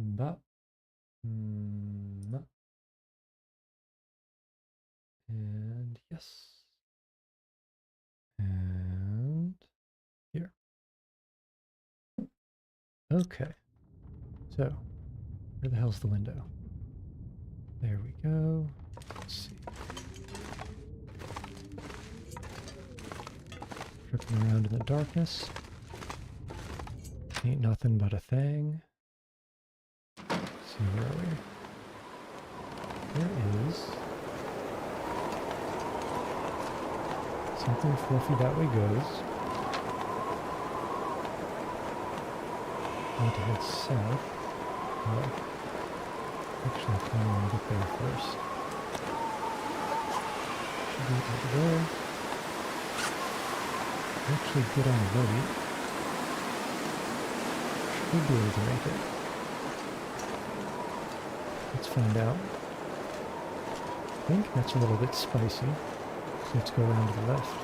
Bop. No. And yes. And here. Okay. So, where the hell's the window? There we go. Let's see. Tripping around in the darkness. Ain't nothing but a thing. Let's see, where are we? There is something fluffy that way goes. Need to head south. Actually, I kind of want to get there first. Should be able to go. Actually, get on the road. Should be able to make it. Let's find out. I think that's a little bit spicy. So let's go around to the left.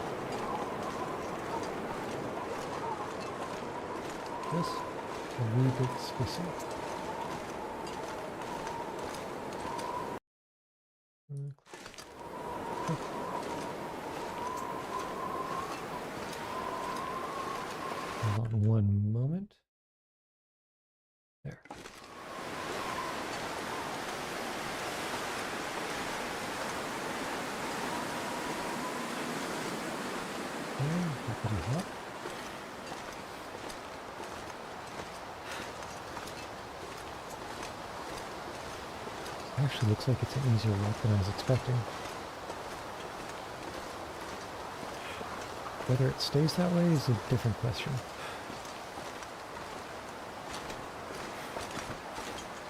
This a wee bit spicy. Hold on one moment. There. Happy hop. Actually looks like it's an easier walk than I was expecting. Whether it stays that way is a different question.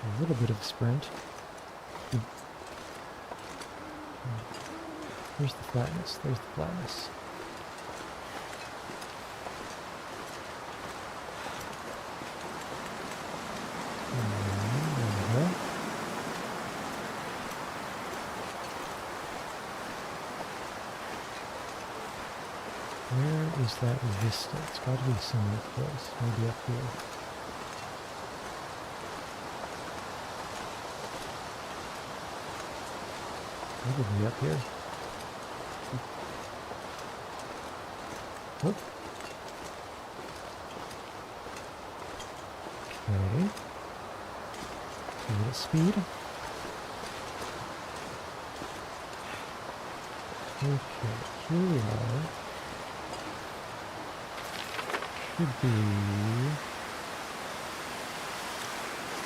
A little bit of a sprint. There's the flatness. There's the flatness. Where is that vista? It's got to be somewhere close. Maybe up here. Probably up here. Whoop. Okay. A little speed. Okay, here we are. Should be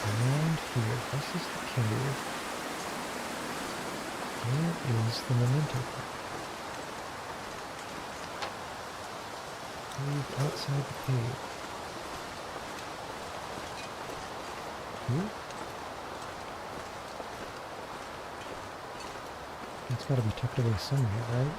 around here. This is the cave. Where is the memento? Cave outside the cave. Here? It's got to be tucked away somewhere, right?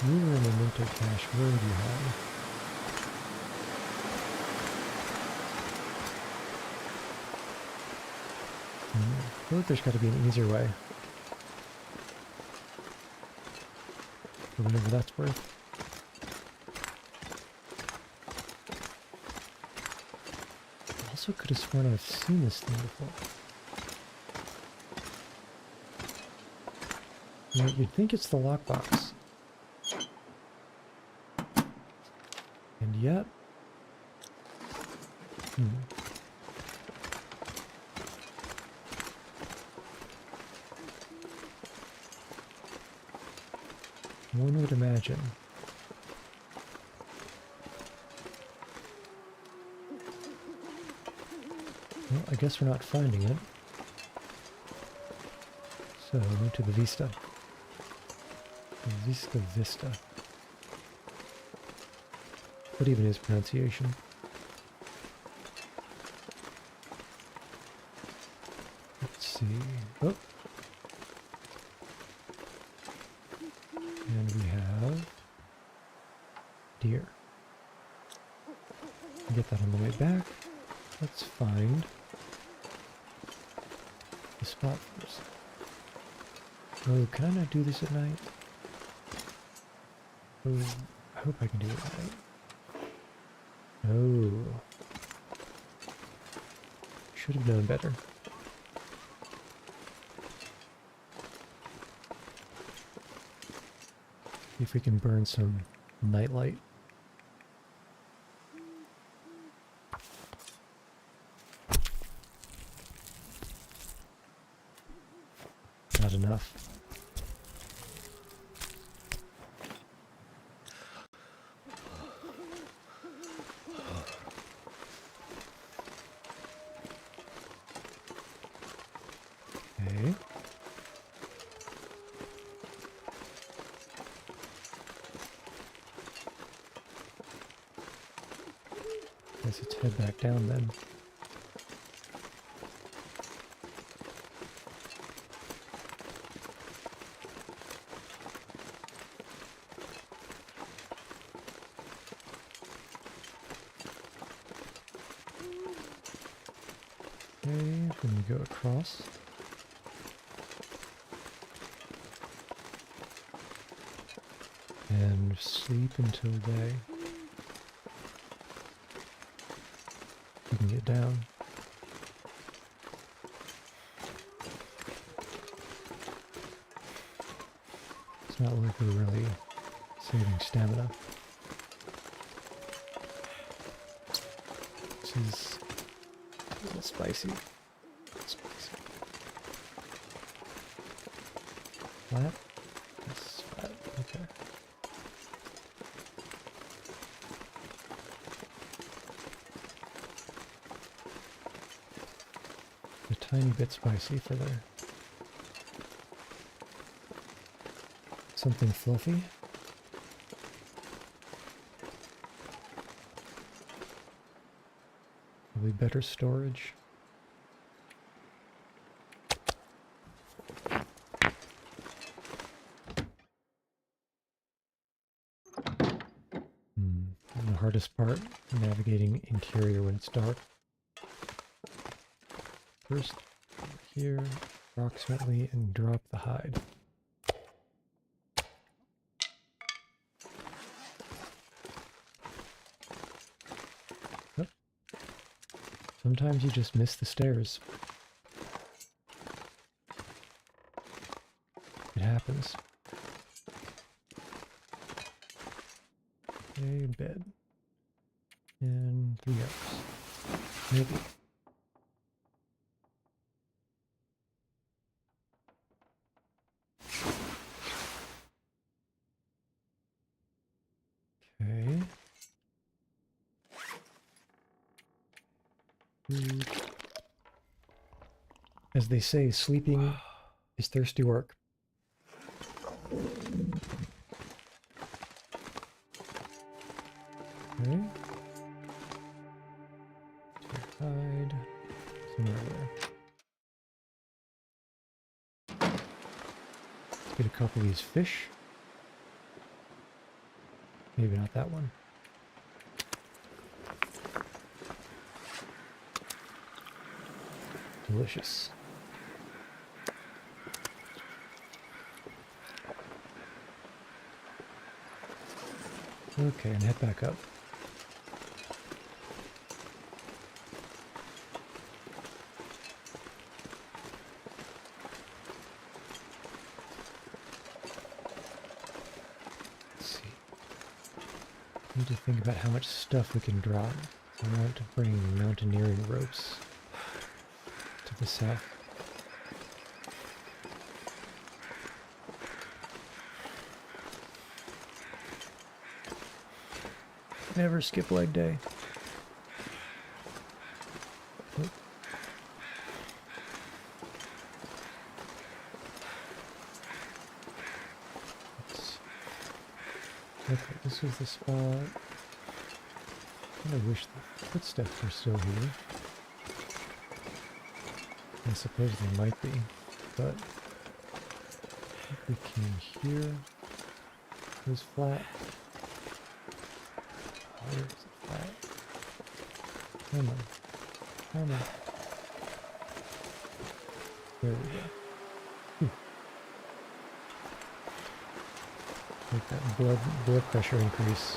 You were in a memento cache. Where would you hide? I feel like there's got to be an easier way. For whatever that's worth. I also could have sworn I've seen this thing before. You know, you'd think it's the lockbox. And yet... One would imagine. Well, I guess we're not finding it. So, to the Vista. Vista. What even is pronunciation? Let's see. Oh. And we have deer. Get that on the way back. Let's find the spot first. Oh, can I not do this at night? Oh, I hope I can do it at night. Oh. Should have known better. See if we can burn some nightlight. Not enough. Okay. Guess let's head back down then. Okay, then we go across. And sleep until day. We can get down. It's not like we're really saving stamina. This is a little spicy. Spicy. Flat? Yes, flat. Okay. A tiny bit spicy for there. Something fluffy. Probably better storage. The hardest part, navigating interior when it's dark. First, here, approximately, and drop the hide. Oh. Sometimes you just miss the stairs. It happens. Okay, bed. And 3 hours. Maybe. Okay. As they say, sleeping is thirsty work. Okay. Hide. Somewhere there. Let's get a couple of these fish. Maybe not that one. Delicious. Okay, and head back up. Let's see. Need to think about how much stuff we can drop. I want to bring mountaineering ropes to the south. Never skip leg day. Oop. Okay, this was the spot. I wish the footsteps were still here. I suppose they might be, but I think we came here. It was flat. Where is it flat? Come on. Come on. There we go. Like that blood pressure increase.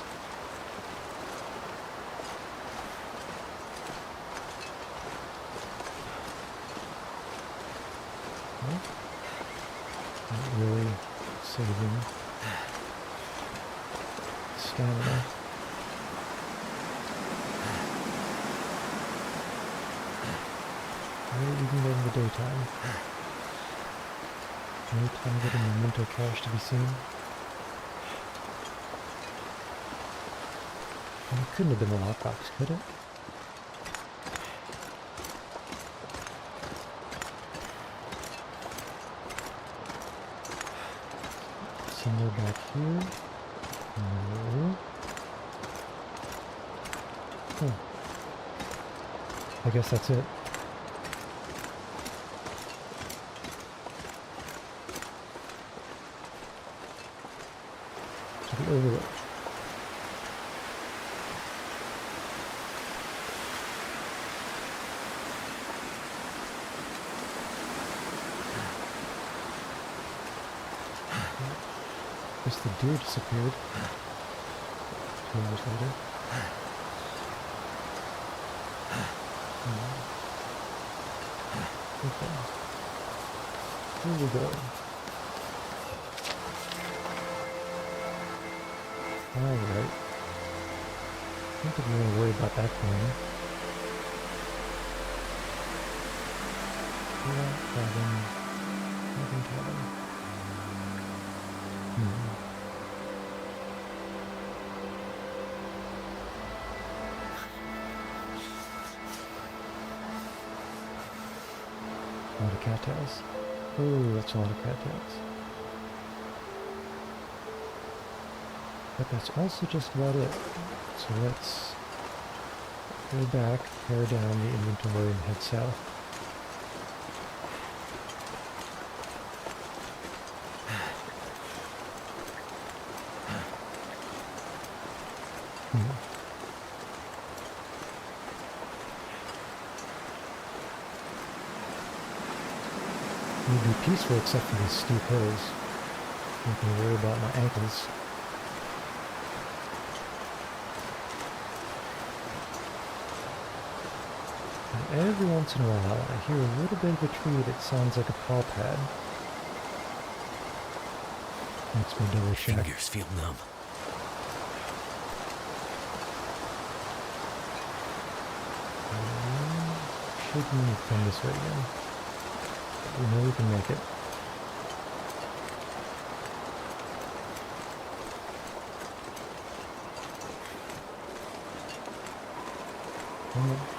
Well, not really saving stamina. Maybe even in the daytime. No tiny bit of memento cache to be seen. And it couldn't have been the lockbox, could it? Somewhere back here. No. Oh. I guess that's it. To the overlook. Guess the deer disappeared. 2 hours later. Okay. Here we go. Alright. I don't think we're going to worry about that corner. Cabin. A lot of cattails. Oh, that's a lot of cattails. But that's also just about it. So let's go back, pare down the inventory, and head south. It would be peaceful except for these steep hills. I'm not going to worry about my ankles. And every once in a while I hear a little bit of a tree that sounds like a paw pad. Makes me double check. Fingers feel numb. Should we come this way again? We know we can make it.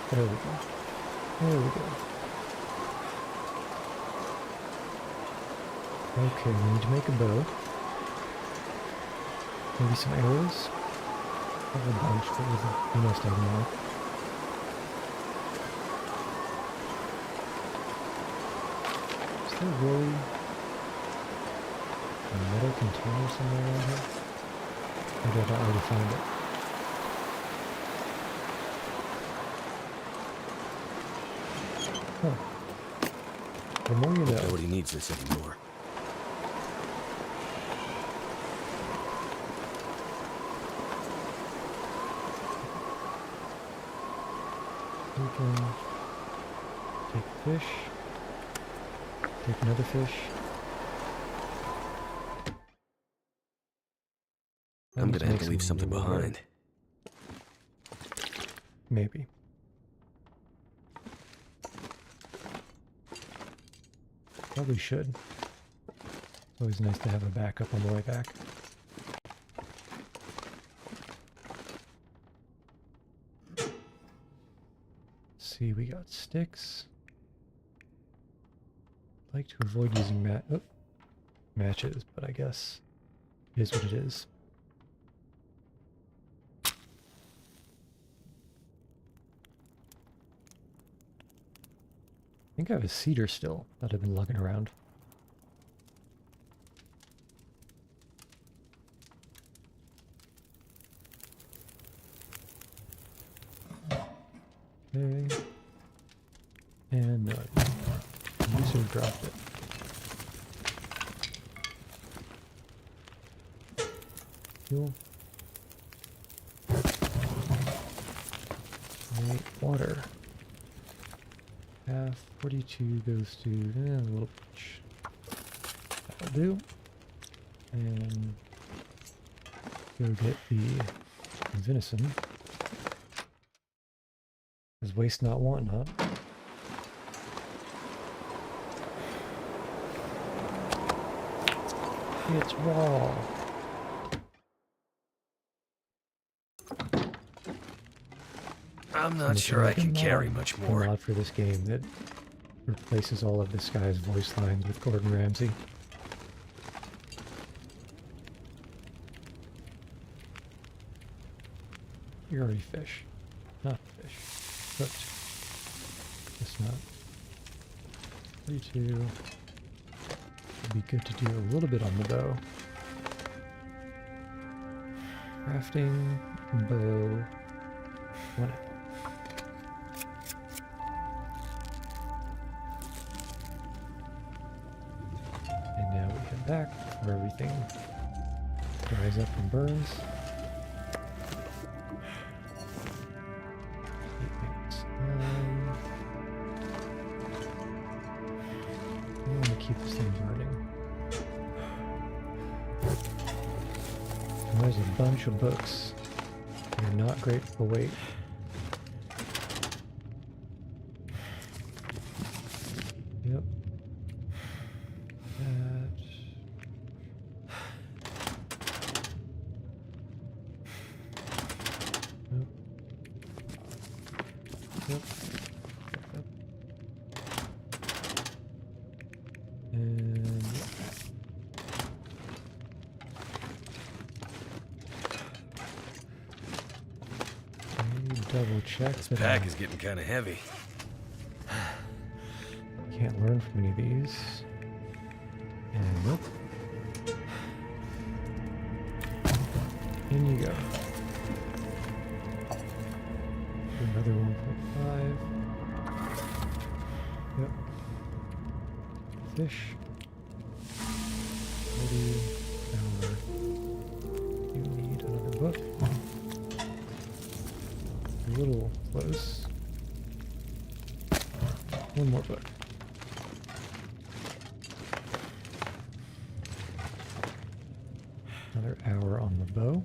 There we go. There we go. Okay, we need to make a bow. Maybe some arrows. I have a bunch, but we must have more. Is there really a metal container somewhere around here? Maybe I don't already find it. Huh. The more you know. Nobody needs this anymore. We can take a fish, take another fish. I'm gonna have to leave something behind. Maybe. Probably should. Always nice to have a backup on the way back. See, we got sticks. I'd like to avoid using matches, but I guess it is what it is. I think I have a cedar still that I've been lugging around. Okay. And none. User dropped it. fuel. Right, water. Half 42 goes to a little pitch. That'll do. And go get the venison. Is waste not, want not. It's raw. I'm not sure I can carry much A more. mod for this game that replaces all of this guy's voice lines with Gordon Ramsay. You're already fish. Not fish. Cooked. It's not. 32. Would be good to do a little bit on the bow. Crafting, bow, 1 apple. And now we head back where everything dries up and burns. 8 minutes. I want to keep this thing burning. And there's a bunch of books. They're not great for weight. Yep. That. Yep. Yep. Yep. And yep. Double check This that pack is getting kind of heavy. I can't learn from any of these. And nope. In you go. Do another 1.5. Yep. Fish. 40 hour. You need another book. A little close. One more book. Another hour on the bow.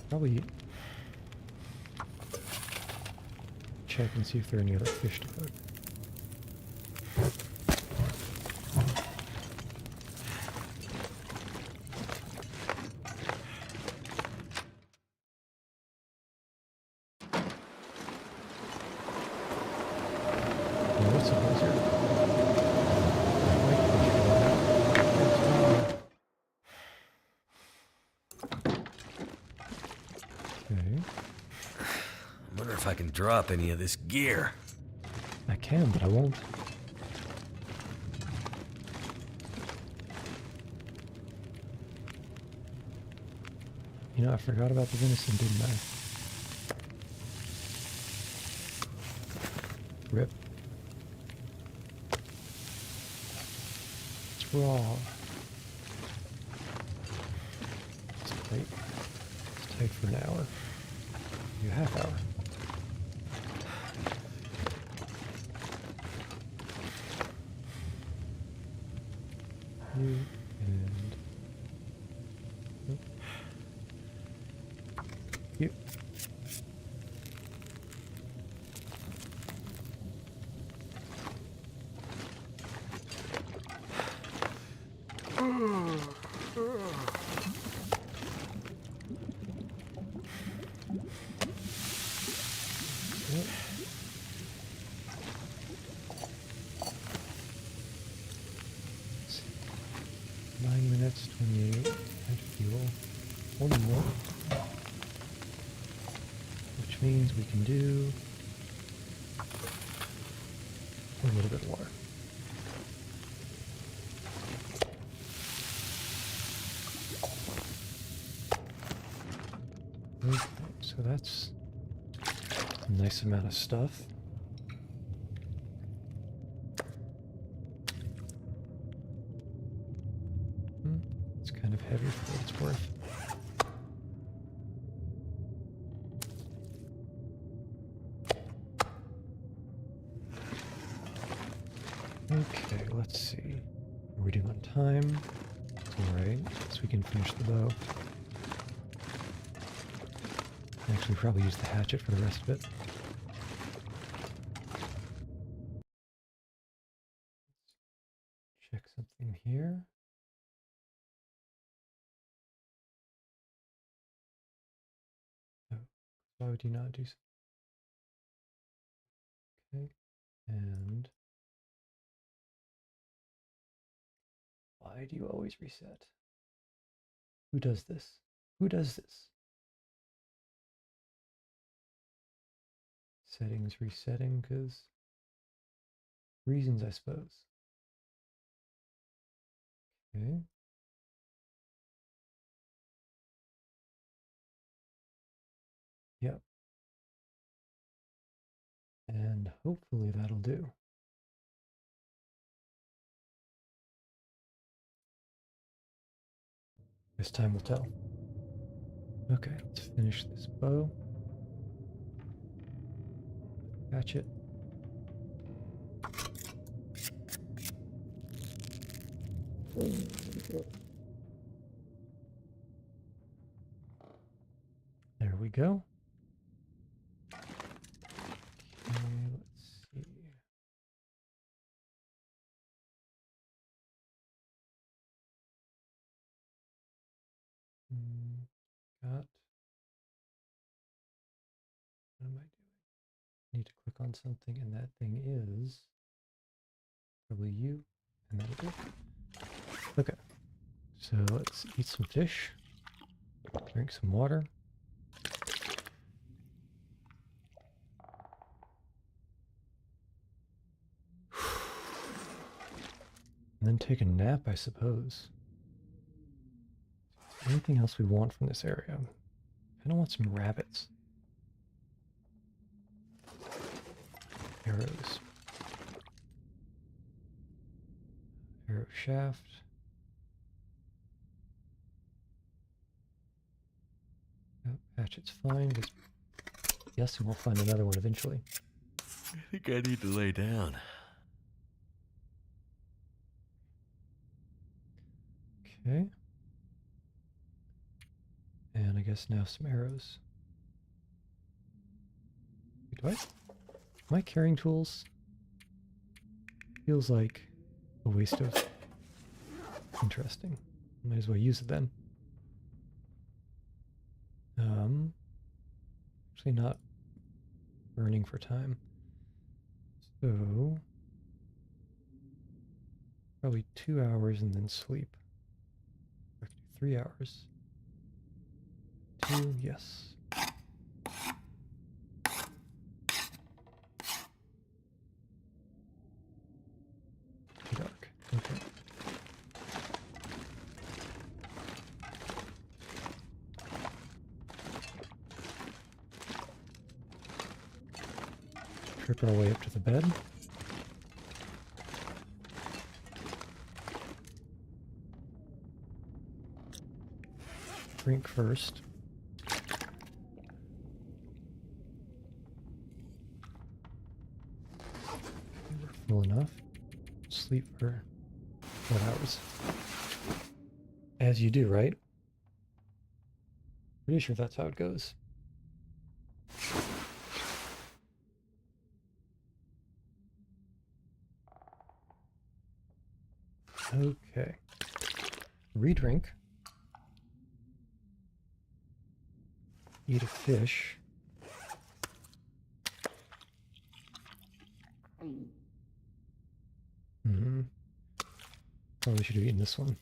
Probably check and see if there are any other fish to cook. Oh, what's a blizzard? Okay. I wonder if I can drop any of this gear. I can, but I won't. You know, I forgot about the venison, didn't I? Rip. It's raw. It's tight. It's tight for an hour. Maybe a half hour. You and you. Yep. Let's see. 9 minutes, 28. Add fuel. One more. Which means we can do a little bit more. So that's a nice amount of stuff. It's kind of heavy for what it's worth. Okay, let's see. Are we doing on time? Alright, so we can finish the bow. Actually, probably use the hatchet for the rest of it. Check something here. Oh, why would you not do so? Okay, and why do you always reset? Who does this? Who does this? Settings resetting, because reasons, I suppose. Okay. Yep. And hopefully that'll do. This time will tell. Okay, let's finish this bow. Hatchet. There we go. Okay, let's see. Got. What am I doing? Need to click on something, and that thing is probably you, and that'll do. Okay, so let's eat some fish, drink some water. And then take a nap, I suppose. Anything else we want from this area? I don't want some rabbits. Arrows. Arrow shaft. Oh, hatchet's fine. Just yes, and we'll find another one eventually. I think I need to lay down. Okay. And I guess now some arrows. Wait, am I carrying tools? Feels like a waste of... Interesting. Might as well use it then. Actually not burning for time. So... probably 2 hours and then sleep. 3 hours. 2, yes. Too dark. Okay. Trip our way up to the bed. Drink first. We're full enough. Sleep for 4 hours. As you do, right? Pretty sure that's how it goes. Okay. Redrink. Eat a fish. Probably should have eaten this one.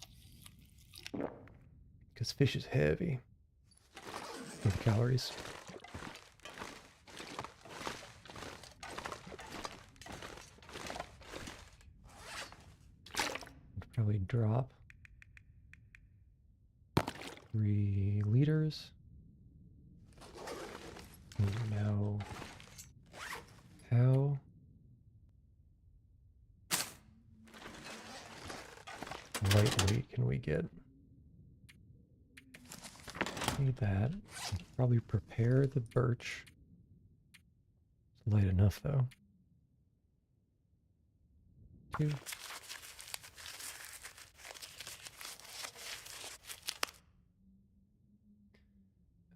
Because fish is heavy. For the calories. Probably drop 3 liters. Now, how lightweight can we get? Need that. Probably prepare the birch. It's light enough though. 2.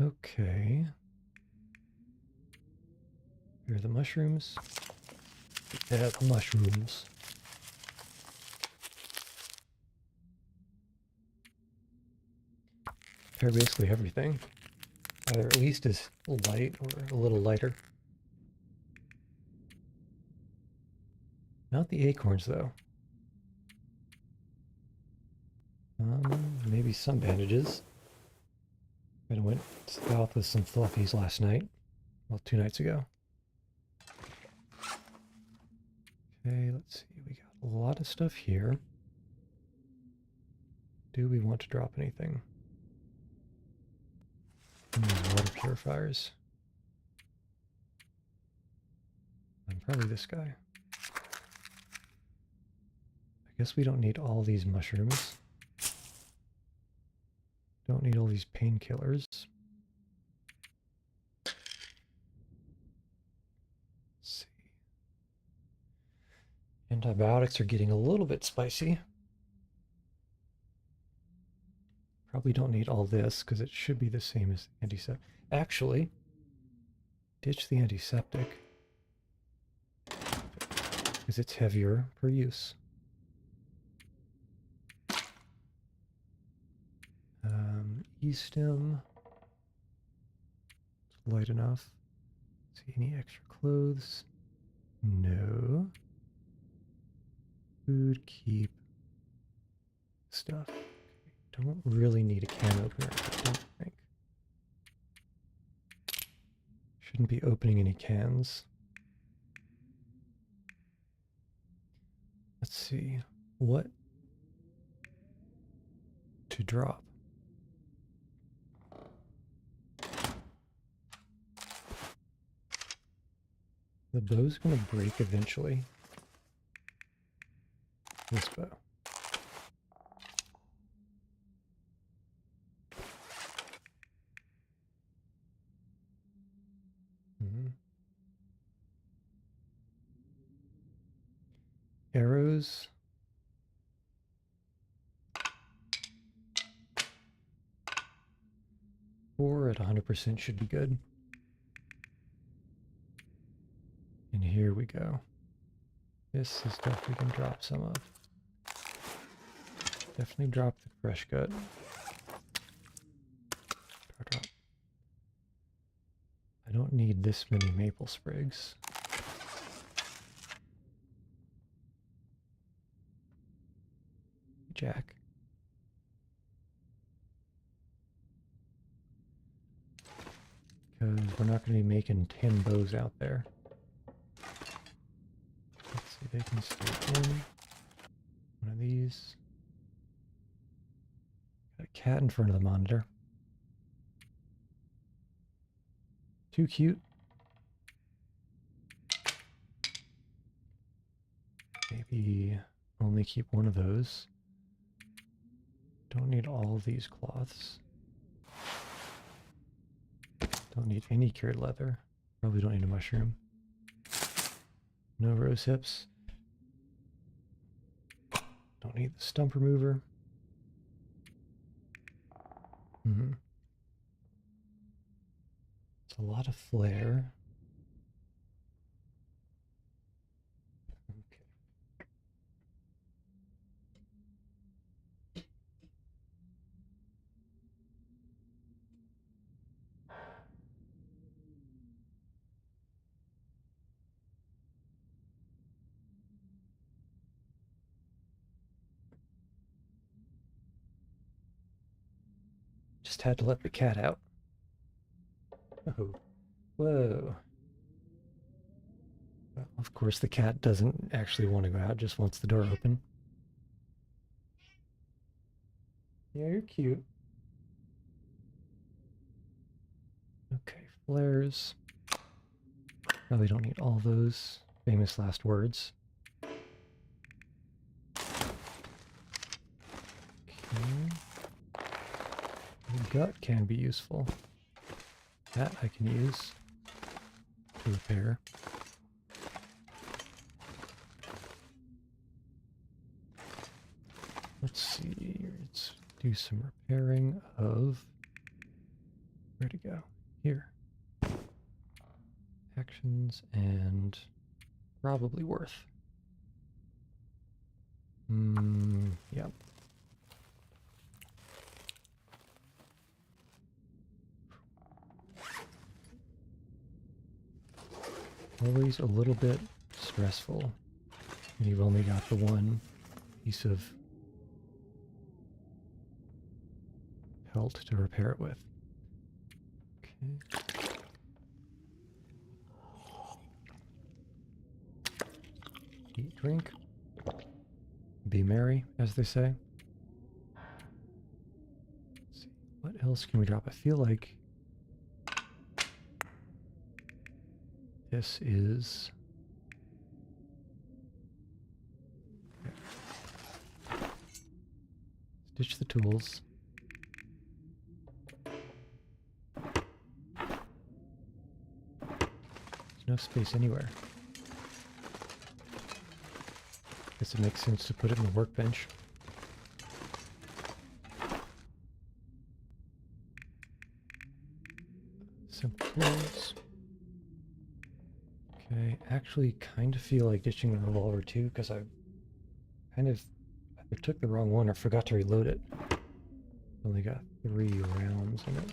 Okay. Here are the mushrooms. Yeah, the mushrooms. Prepare basically everything. Either at least as light or a little lighter. Not the acorns though. Maybe some bandages. I went south with some fluffies last night. Well, 2 nights ago. Okay, let's see. We got a lot of stuff here. Do we want to drop anything? Water purifiers. And probably this guy. I guess we don't need all these mushrooms. Don't need all these painkillers. Let's see. Antibiotics are getting a little bit spicy. Probably don't need all this because it should be the same as antiseptic. Actually, ditch the antiseptic because it's heavier per use. E-stem. It's light enough. See any extra clothes? No. Food, keep. Stuff. Don't really need a can opener, I don't think. Shouldn't be opening any cans. Let's see. What to drop? The bow's gonna break eventually. This bow. Arrows. Four at 100% should be good. And here we go. This is stuff we can drop some of. Definitely drop the fresh gut. Drop. I don't need this many maple sprigs. Jack. Because we're not going to be making 10 bows out there. Let's see, they can stay in. One of these. Got a cat in front of the monitor. Too cute. Maybe only keep one of those. Don't need all of these cloths. Don't need any cured leather. Probably don't need a mushroom. No rose hips. Don't need the stump remover. It's a lot of flare. Okay. Just had to let the cat out. Oh, whoa. Well, of course, the cat doesn't actually want to go out, just wants the door open. Yeah, you're cute. Okay, flares. Probably don't need all those famous last words. Okay. The gut can be useful. That I can use to repair. Let's see, let's do some repairing of, where'd it go? Here. Actions and probably worth. Yep. Always a little bit stressful. And you've only got the one piece of pelt to repair it with. Okay. Eat, drink. Be merry, as they say. Let's see. What else can we drop? I feel like this is... Okay. Stitch the tools. There's no space anywhere. Guess it makes sense to put it in the workbench. Simple tools. Okay, actually kind of feel like ditching the revolver too, because I kind of either took the wrong one or forgot to reload it. Only got 3 rounds in it.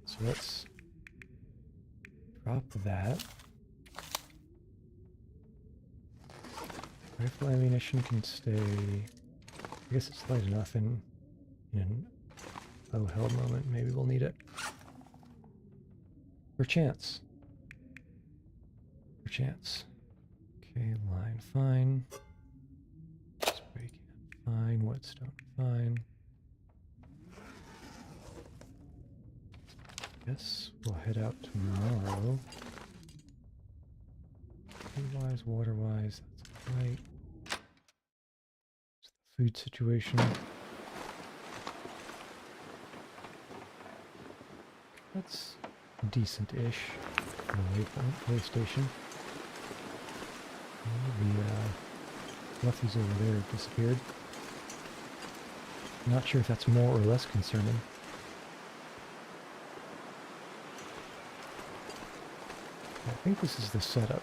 So let's drop that. Rifle ammunition can stay. I guess it's light enough in an oh hell moment. Maybe we'll need it. Perchance. Perchance. Okay, line fine. Spray can fine. Whetstone fine. Guess we'll head out tomorrow. Food-wise, water-wise, that's right. It's the food situation. That's decent-ish. Waypoint, way station. The fluffies over there have disappeared. Not sure if that's more or less concerning. I think this is the setup.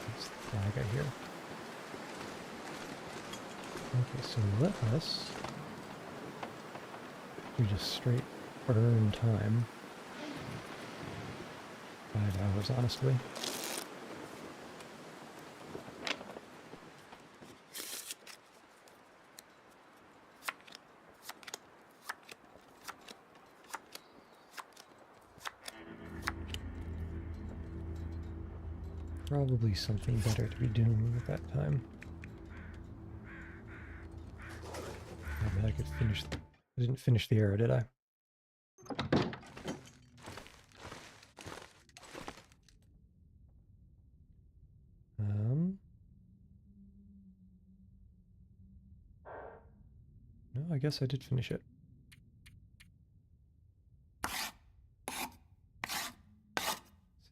That's the flag I hear. Okay, so let us do just straight burn time. 5 hours, honestly. Probably something better to be doing at that time. I bet I could finish. I didn't finish the arrow, did I? No, I guess I did finish it.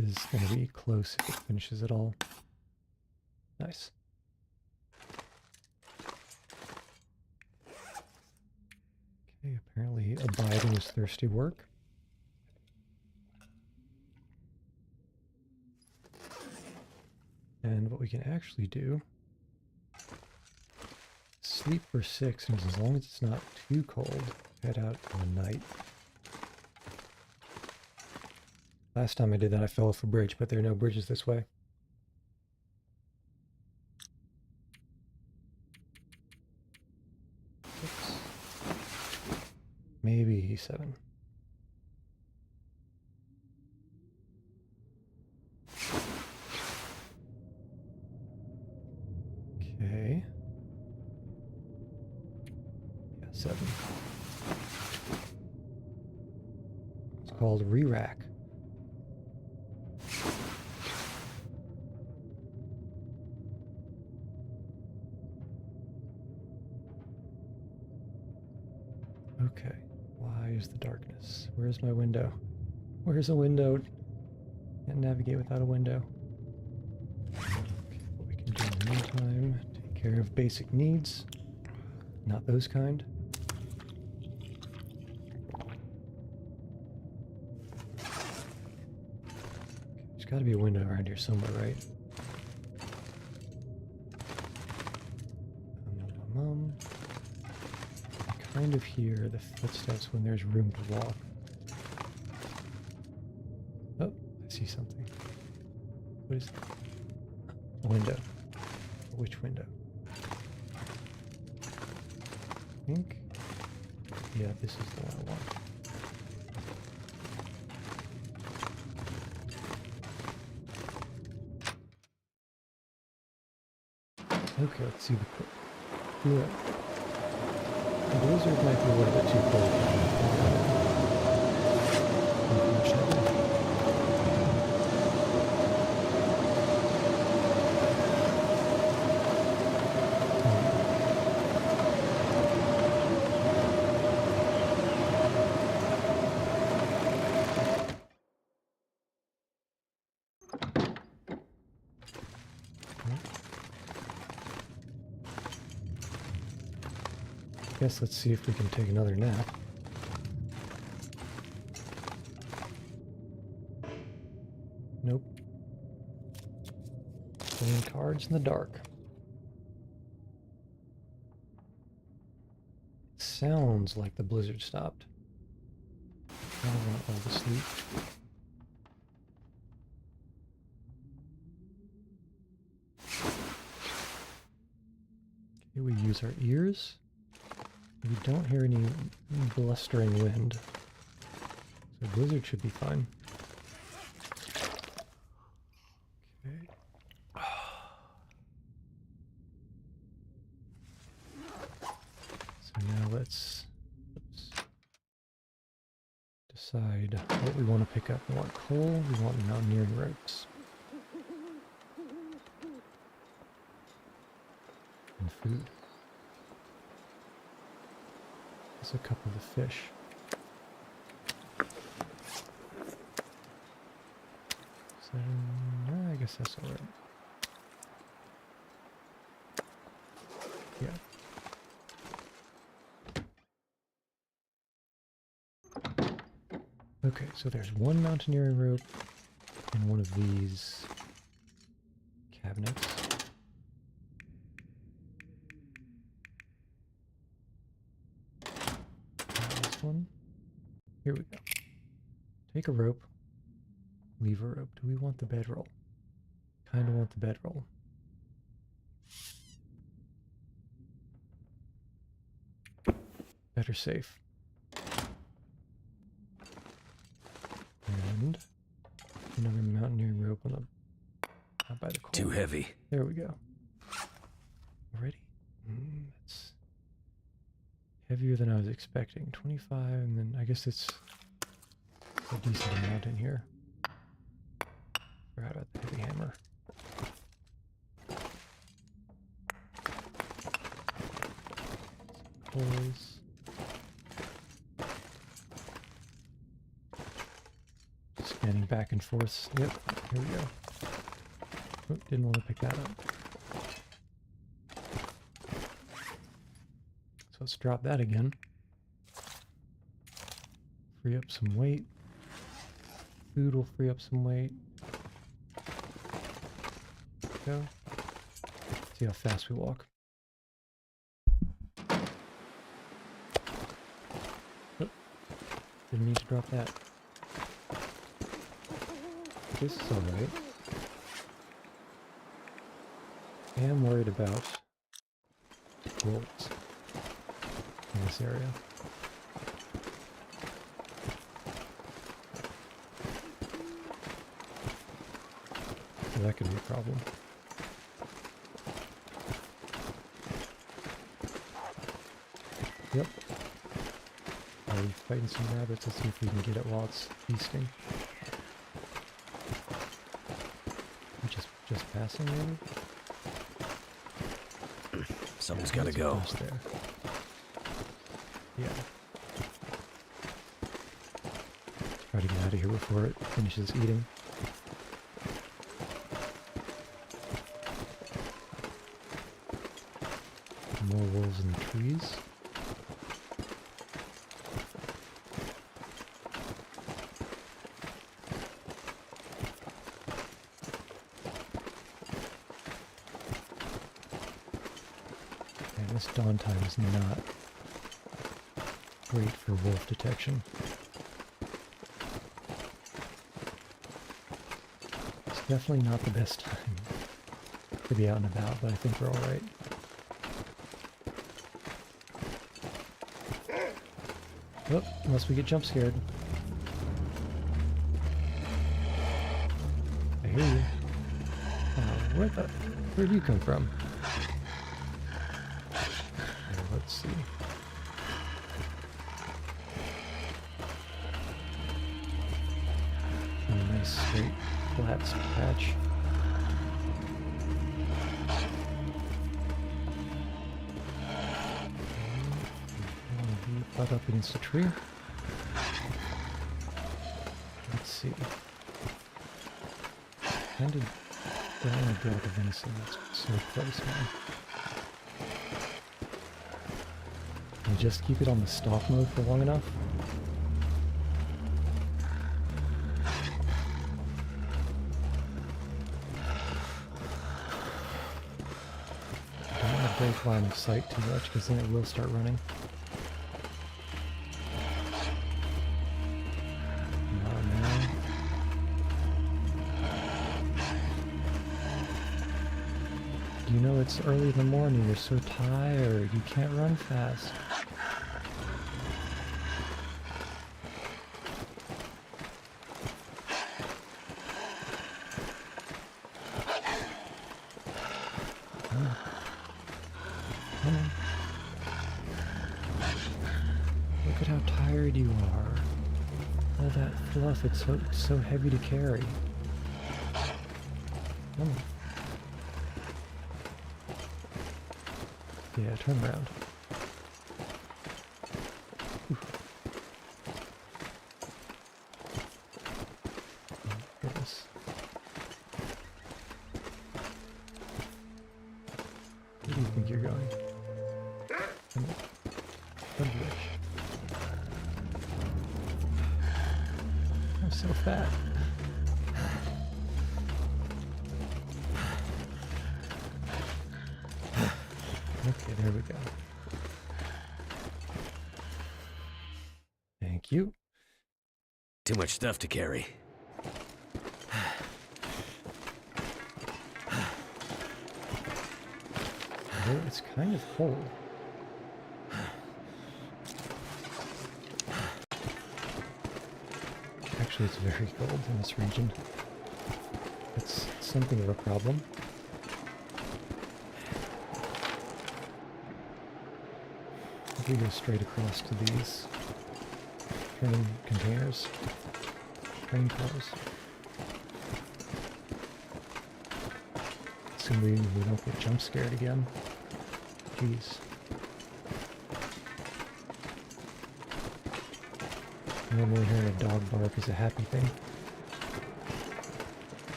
This is going to be close if it finishes at all. Nice. Okay, apparently abiding is thirsty work. And what we can actually do, sleep for 6, and as long as it's not too cold, head out in the night. Last time I did that I fell off a bridge, but there are no bridges this way. Oops. Maybe 7. 7. It's called re-rack. Okay, why is the darkness? Where's my window? Where's a window? Can't navigate without a window. Okay, what we can do in the meantime, take care of basic needs. Not those kind. There's got to be a window around here somewhere, right? Kind of hear the footsteps when there's room to walk. Oh, I see something. What is it? A window. Which window? I think. Yeah, this is the one I want. Okay, let's see the quick. Yeah. The blizzard might be a little bit too cold. Unfortunately. Guess let's see if we can take another nap. Nope. Playing cards in the dark. Sounds like the blizzard stopped. I don't want all to sleep. Okay, we use our ears. We don't hear any blustering wind, so blizzard should be fine. Okay. So now let's decide what we want to pick up. We want coal, we want mountaineering ropes. And food. There's a couple of fish. So, I guess that's all right. Yeah. Okay, so there's one mountaineering rope in one of these cabinets. One. Here we go. Take a rope. Leave a rope. Do we want the bedroll? Kind of want the bedroll. Better safe. And another mountaineering rope on the out by the coal. Too heavy. There we go. Ready? That's heavier than I was expecting. 25, and then I guess it's a decent amount in here. Forgot about the heavy hammer. Pulls. Scanning back and forth. Yep, here we go. Oh, didn't want to pick that up. So let's drop that again. Free up some weight. Food will free up some weight. Go. See how fast we walk. Oh, didn't mean to drop that. This is alright. I am worried about wolves in this area. So that could be a problem. Yep. Are we fighting some rabbits? Let's see if we can get it while it's feasting. Just passing maybe? Someone's gotta go. There. Yeah. Try to get out of here before it finishes eating. More wolves in the trees. And this dawn time is not great for wolf detection. It's definitely not the best time to be out and about, but I think we're alright. Oh, unless we get jump scared. I hear you. Where'd you come from? Let's see. A nice straight flat patch. Butt up against the tree. Let's see. Kind of don't want to build a venison that's so close, man. Can we just keep it on the stalk mode for long enough? Don't want to break line of sight too much because then it will start running. You know it's early in the morning, you're so tired, you can't run fast. Come on. Come on. Look at how tired you are. All that fluff, it's so heavy to carry. Come on. Yeah, turn around. Oof. Oh, goodness. Where do you think you're going? Come on. Come here. I'm so fat. Okay, there we go. Thank you. Too much stuff to carry. Although it's kind of cold. Actually, it's very cold in this region. It's something of a problem. We go straight across to these train containers, train cars. Assuming we don't get jump scared again. Jeez. Normally hearing a dog bark is a happy thing.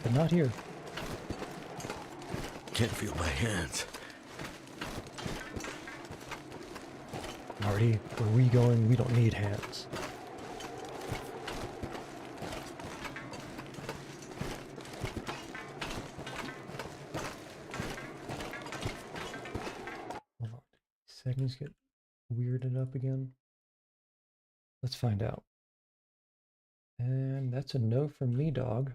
But not here. Can't feel my hands. Marty, where we going, we don't need hands. Hold on. Settings get weirded up again. Let's find out. And that's a no from me, dog.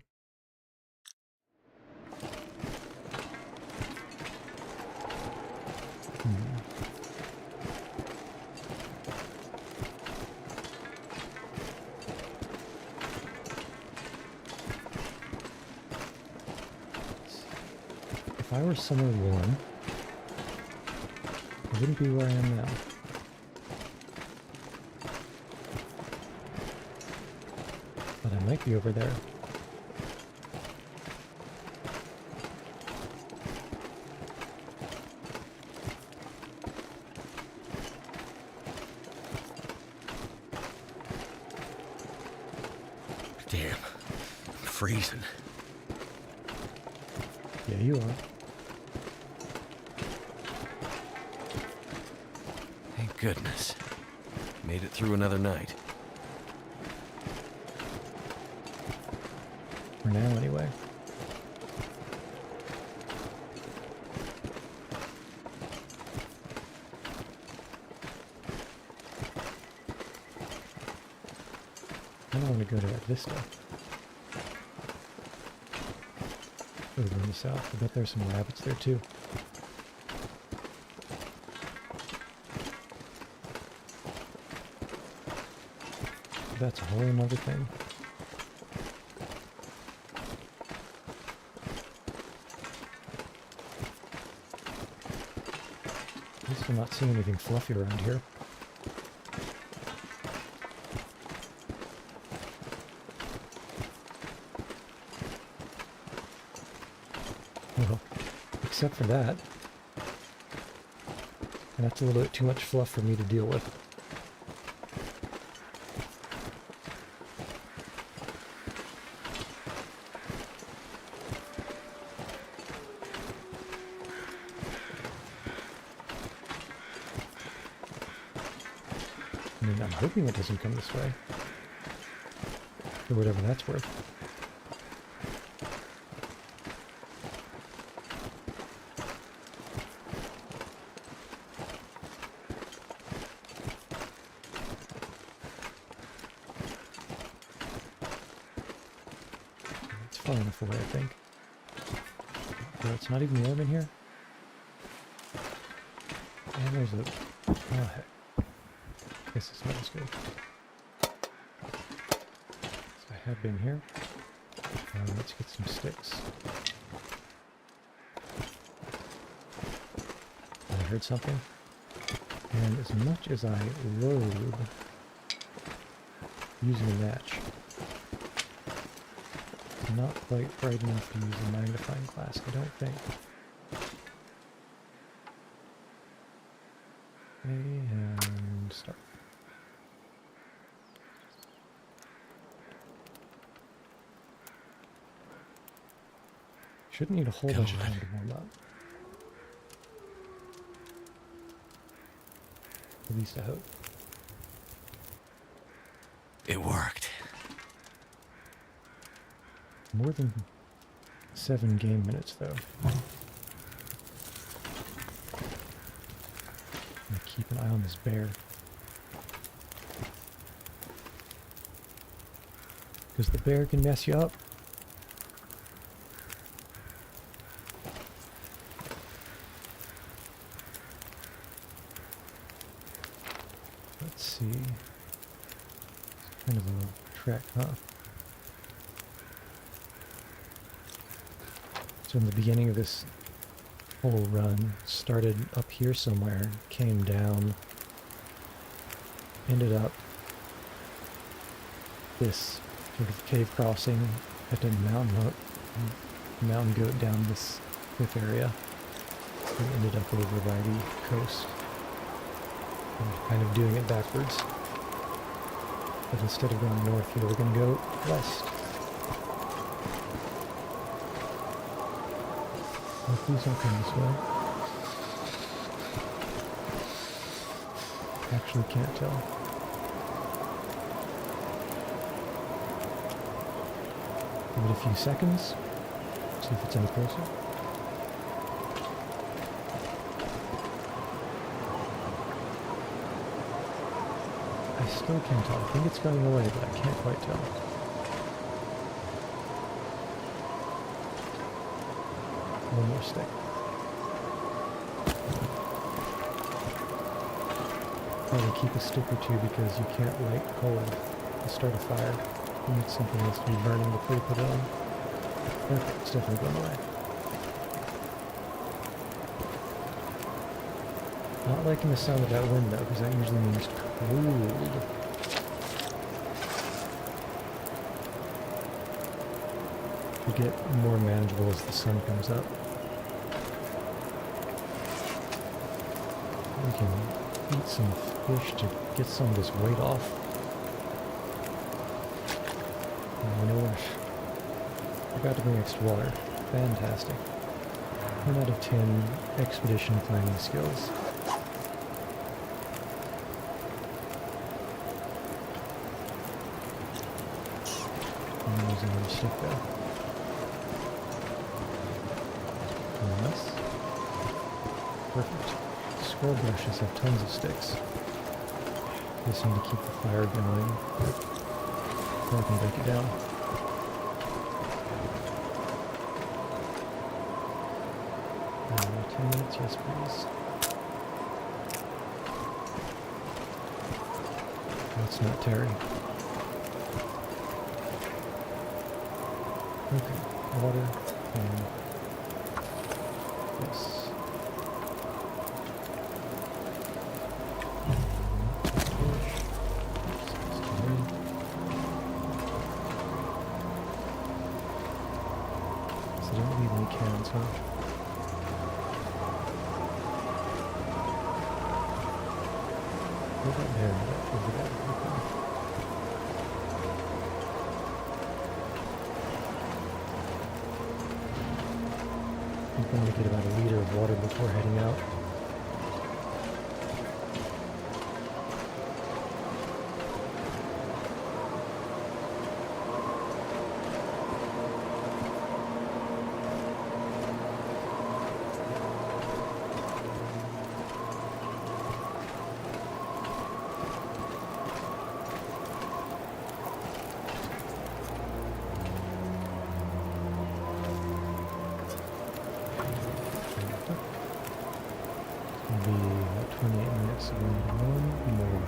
If I were somewhere warm, I wouldn't be where I am now. might be over there. Damn. I'm freezing. Yeah, you are. Thank goodness. Made it through another night. For now, anyway. I don't want to go to that vista. Over in the south. I bet there's some rabbits there too. That's a whole nother thing. At least I'm not seeing anything fluffy around here. Well, except for that. And that's a little bit too much fluff for me to deal with. I mean, I'm hoping it doesn't come this way. For whatever that's worth. It's far enough away, I think. Oh, it's not even warm in here? And there's a... Oh, heck. Guess it smells good. So I have been here. Let's get some sticks. I heard something. And as much as I loathe using a match, I'm not quite bright enough to use a magnifying glass, I don't think. And start. Shouldn't need a whole bunch of time to warm up. At least I hope. It worked. More than 7 game minutes, though. I'm gonna keep an eye on this bear. Because the bear can mess you up. Let's see. It's kind of a trek, huh? So in the beginning of this whole run, started up here somewhere, came down, ended up this sort of cave crossing, had to mountain goat down this cliff area, and ended up over by the coast. I'm kind of doing it backwards. But instead of going north here, we're going to go west. Well, please don't come this way. Actually can't tell. Give it a few seconds. See if it's any closer. I still can't tell. I think it's going away, but I can't quite tell. One more stick. Probably keep a stick or two because you can't light coal to start a fire. You need something else to be burning before you put it on. Okay, it's definitely going away. Not liking the sound of that wind though, because that usually means cold. to get more manageable as the sun comes up. We can eat some fish to get some of this weight off. Oh, you know what? I forgot to bring extra water. Fantastic. 10 out of 10 expedition planning skills. I'm using another stick there. Nice. Perfect. Scroll brushes have tons of sticks. Just need to keep the fire going. So I can break it down. 10 minutes, yes please. That's not Terry. Okay, water and this. So don't leave any cans, huh? What about there? Over there. Okay. I'm going to get about a liter of water before heading out. It'll be about 28 minutes, so we need one more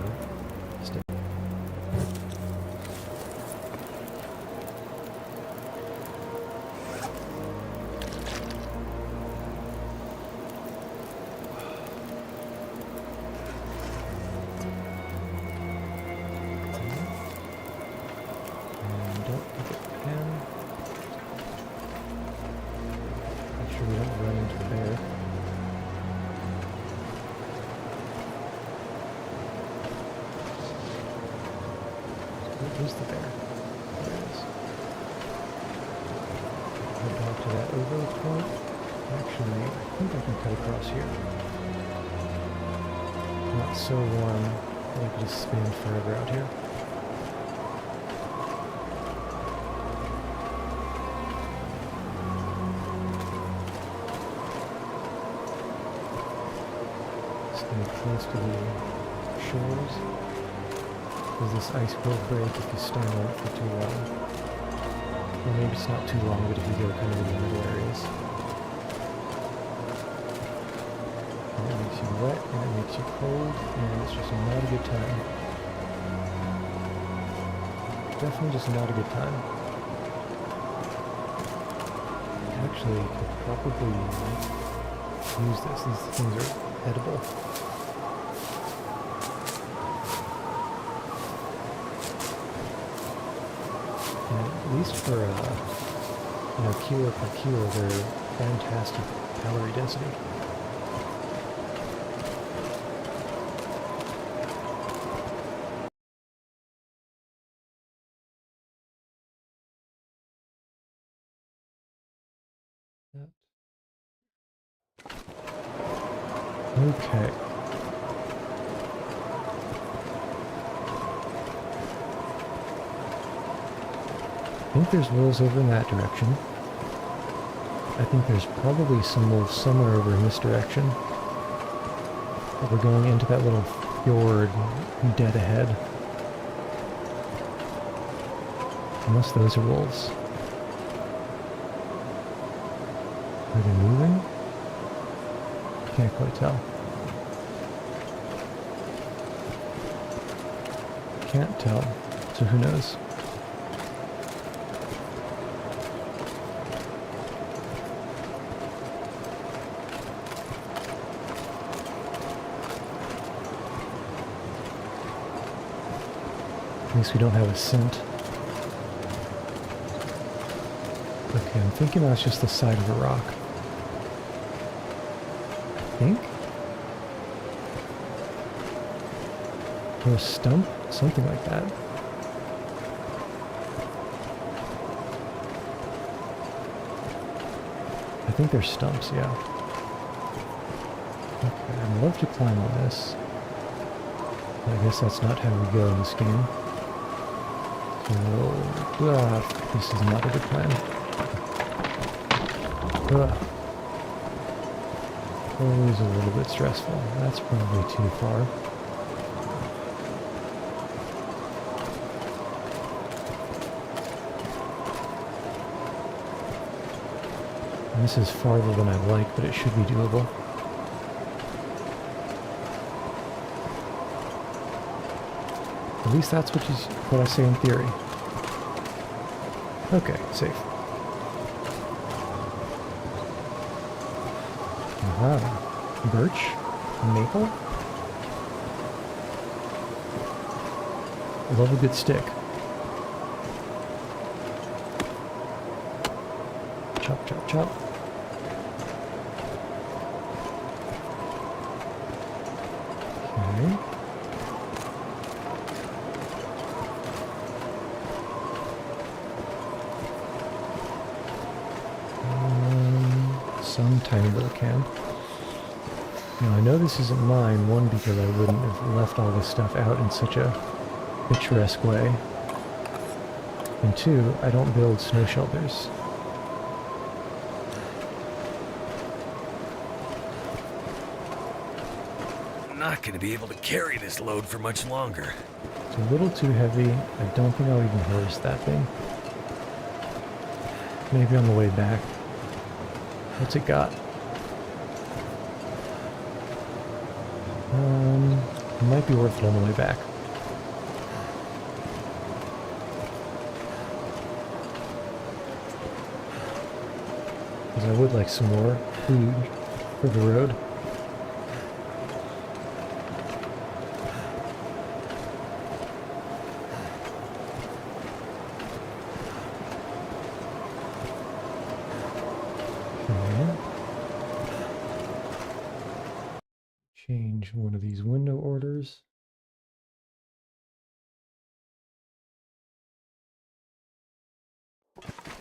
stick. And don't forget the pan. Make sure we don't run into the bear. Where's the bear? There it is. Head back to that overlook point. Actually, I think I can cut across here. Not so warm that I could just spin forever out here. Stay close to the shores. Because this ice will break if you stand on it for too long. Or maybe it's not too long, but if you go kind of in the middle areas. And it makes you wet, and it makes you cold, and it's just not a good time. Definitely just not a good time. Actually, you could probably use this. These things are edible. At least for, kilo per kilo, they're fantastic calorie density. Okay. I think there's wolves over in that direction. I think there's probably some wolves somewhere over in this direction. But we're going into that little fjord dead ahead. Unless those are wolves. Are they moving? Can't quite tell. Can't tell, so who knows? At least we don't have a scent. Okay. Okay, I'm thinking that's just the side of a rock. I think? Or a stump? Something like that. I think they're stumps, yeah. Okay, I'd love to climb on this. I guess that's not how we go in this game. So, this is not a good plan. Always a little bit stressful. That's probably too far. And this is farther than I'd like, but it should be doable. At least that's what I say in theory. Okay, safe. Aha. Birch? Maple? Love a good stick. Chop, chop, chop. Okay. Some tiny little can. Now I know this isn't mine, one, because I wouldn't have left all this stuff out in such a picturesque way, and two, I don't build snow shelters. I'm not gonna be able to carry this load for much longer. It's a little too heavy. I don't think I'll even harvest that thing. Maybe on the way back. What's it got? It might be worth it on the way back. Because I would like some more food for the road. Change one of these window orders.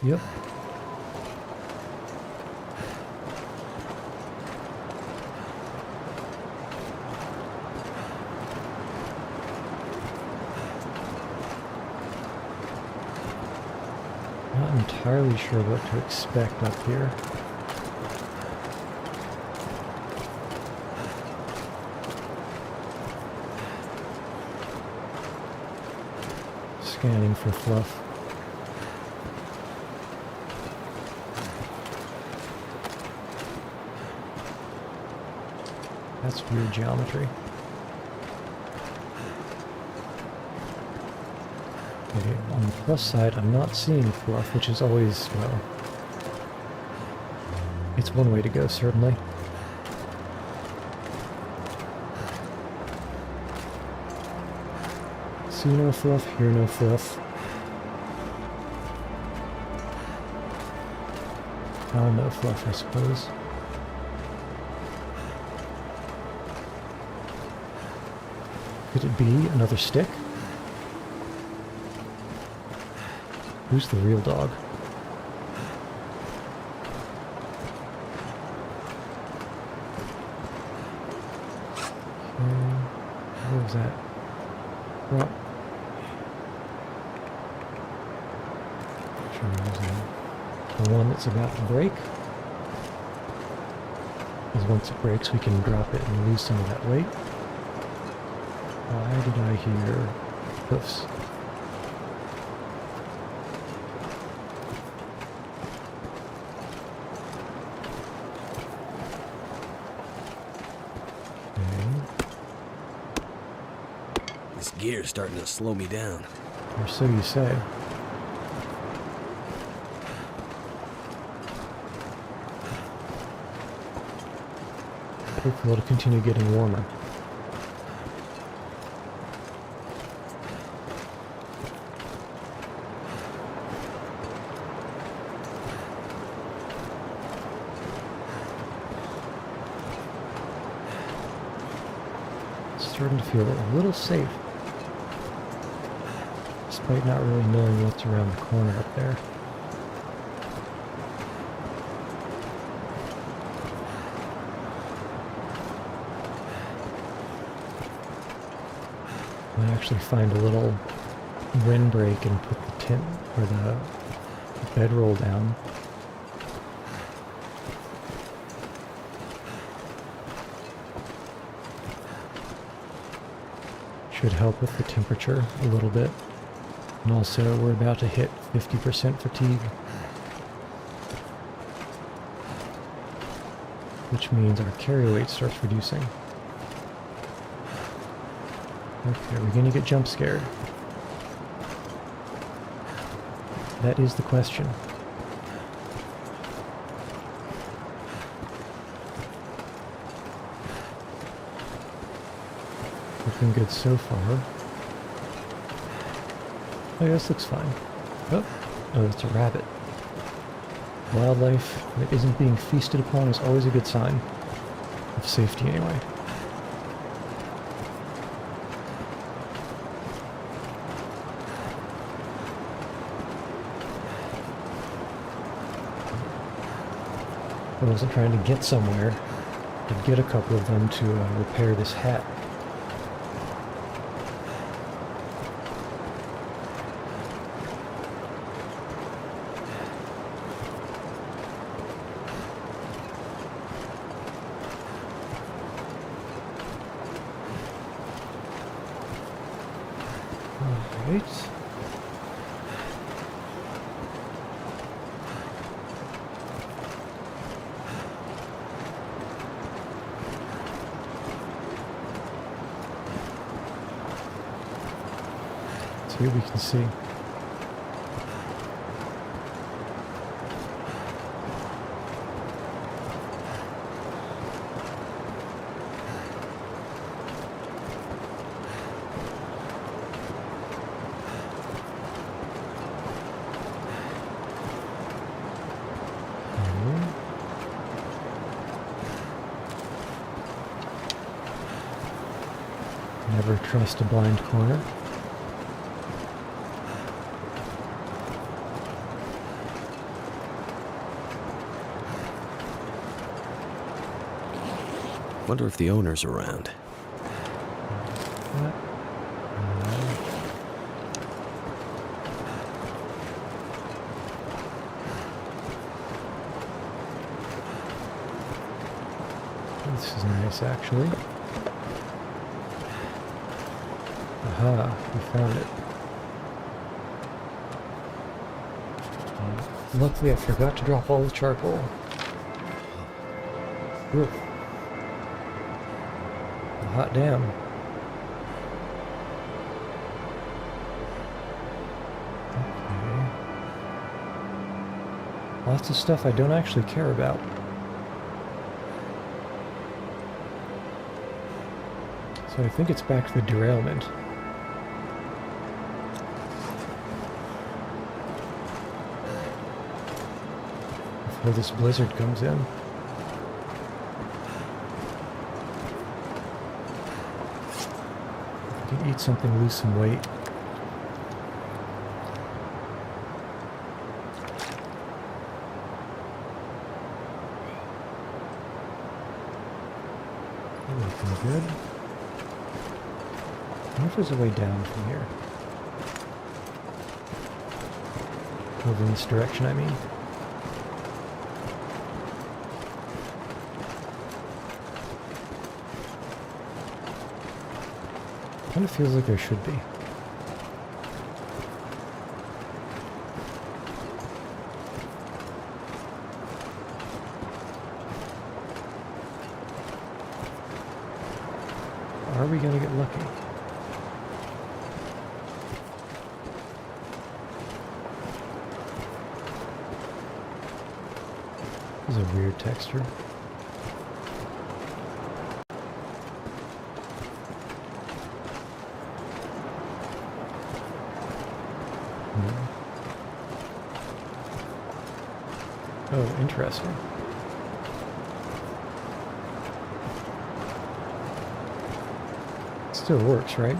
Yep. Not entirely sure what to expect up here. Scanning for fluff. That's weird geometry. Okay, on the plus side, I'm not seeing fluff, which is always, well, it's one way to go, certainly. See no fluff, hear no fluff. No fluff, I suppose. Could it be another stick? Who's the real dog? What was that? What? Sure, the one that's about to break. Because once it breaks, we can drop it and lose some of that weight. Why did I hear hoofs? This gear's starting to slow me down. Or so you say. Hopefully it'll continue getting warmer. starting to feel a little safe, despite not really knowing what's around the corner up there. I actually find a little windbreak and put the tent or the bedroll down. Should help with the temperature a little bit. And also we're about to hit 50% fatigue, which means our carry weight starts reducing. Okay, we're gonna get jump scared. That is the question. Looking good so far. Oh, yeah, this looks fine. Oh, it's a rabbit. Wildlife that isn't being feasted upon is always a good sign. Of safety, anyway. I wasn't trying to get somewhere. I'd get a couple of them to repair this hat. Alright. Here we can see. Never trust a blind corner. Wonder if the owner's around. This is nice, actually. Aha, we found it. Luckily, I forgot to drop all the charcoal. Oof. Hot damn. Okay. Lots of stuff I don't actually care about. So I think it's back to the derailment. Before this blizzard comes in. Eat something, lose some weight. Looking good. I wonder if there's a way down from here. Over in this direction, I mean. Kind of feels like there should be. Are we gonna get lucky? This is a weird texture. Oh, interesting. still works, right?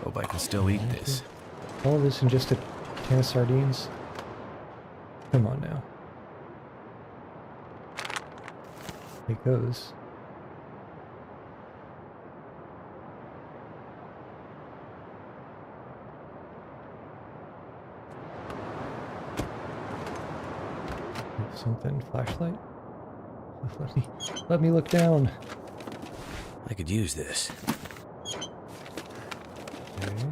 Hope I can still eat this. All this in just a can of sardines? Come on now. Take those. Something, flashlight? Let me look down. I could use this. Okay.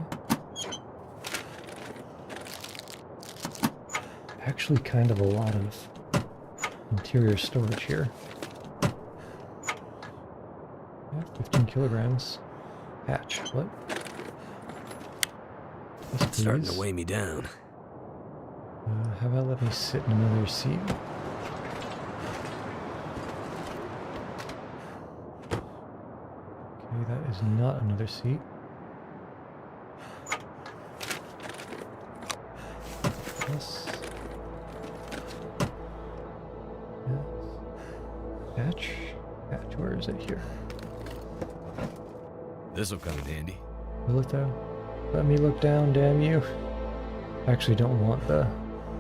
Actually, kind of a lot of interior storage here. Yeah, 15 kilograms. Patch. What? Yes, It's starting to please. weigh me down. How about let me sit in another seat? Okay, that is not another seat. Yes. Yes. Patch? Patch, where is it here? This'll come in handy. Will it though? Let me look down, damn you. I actually don't want the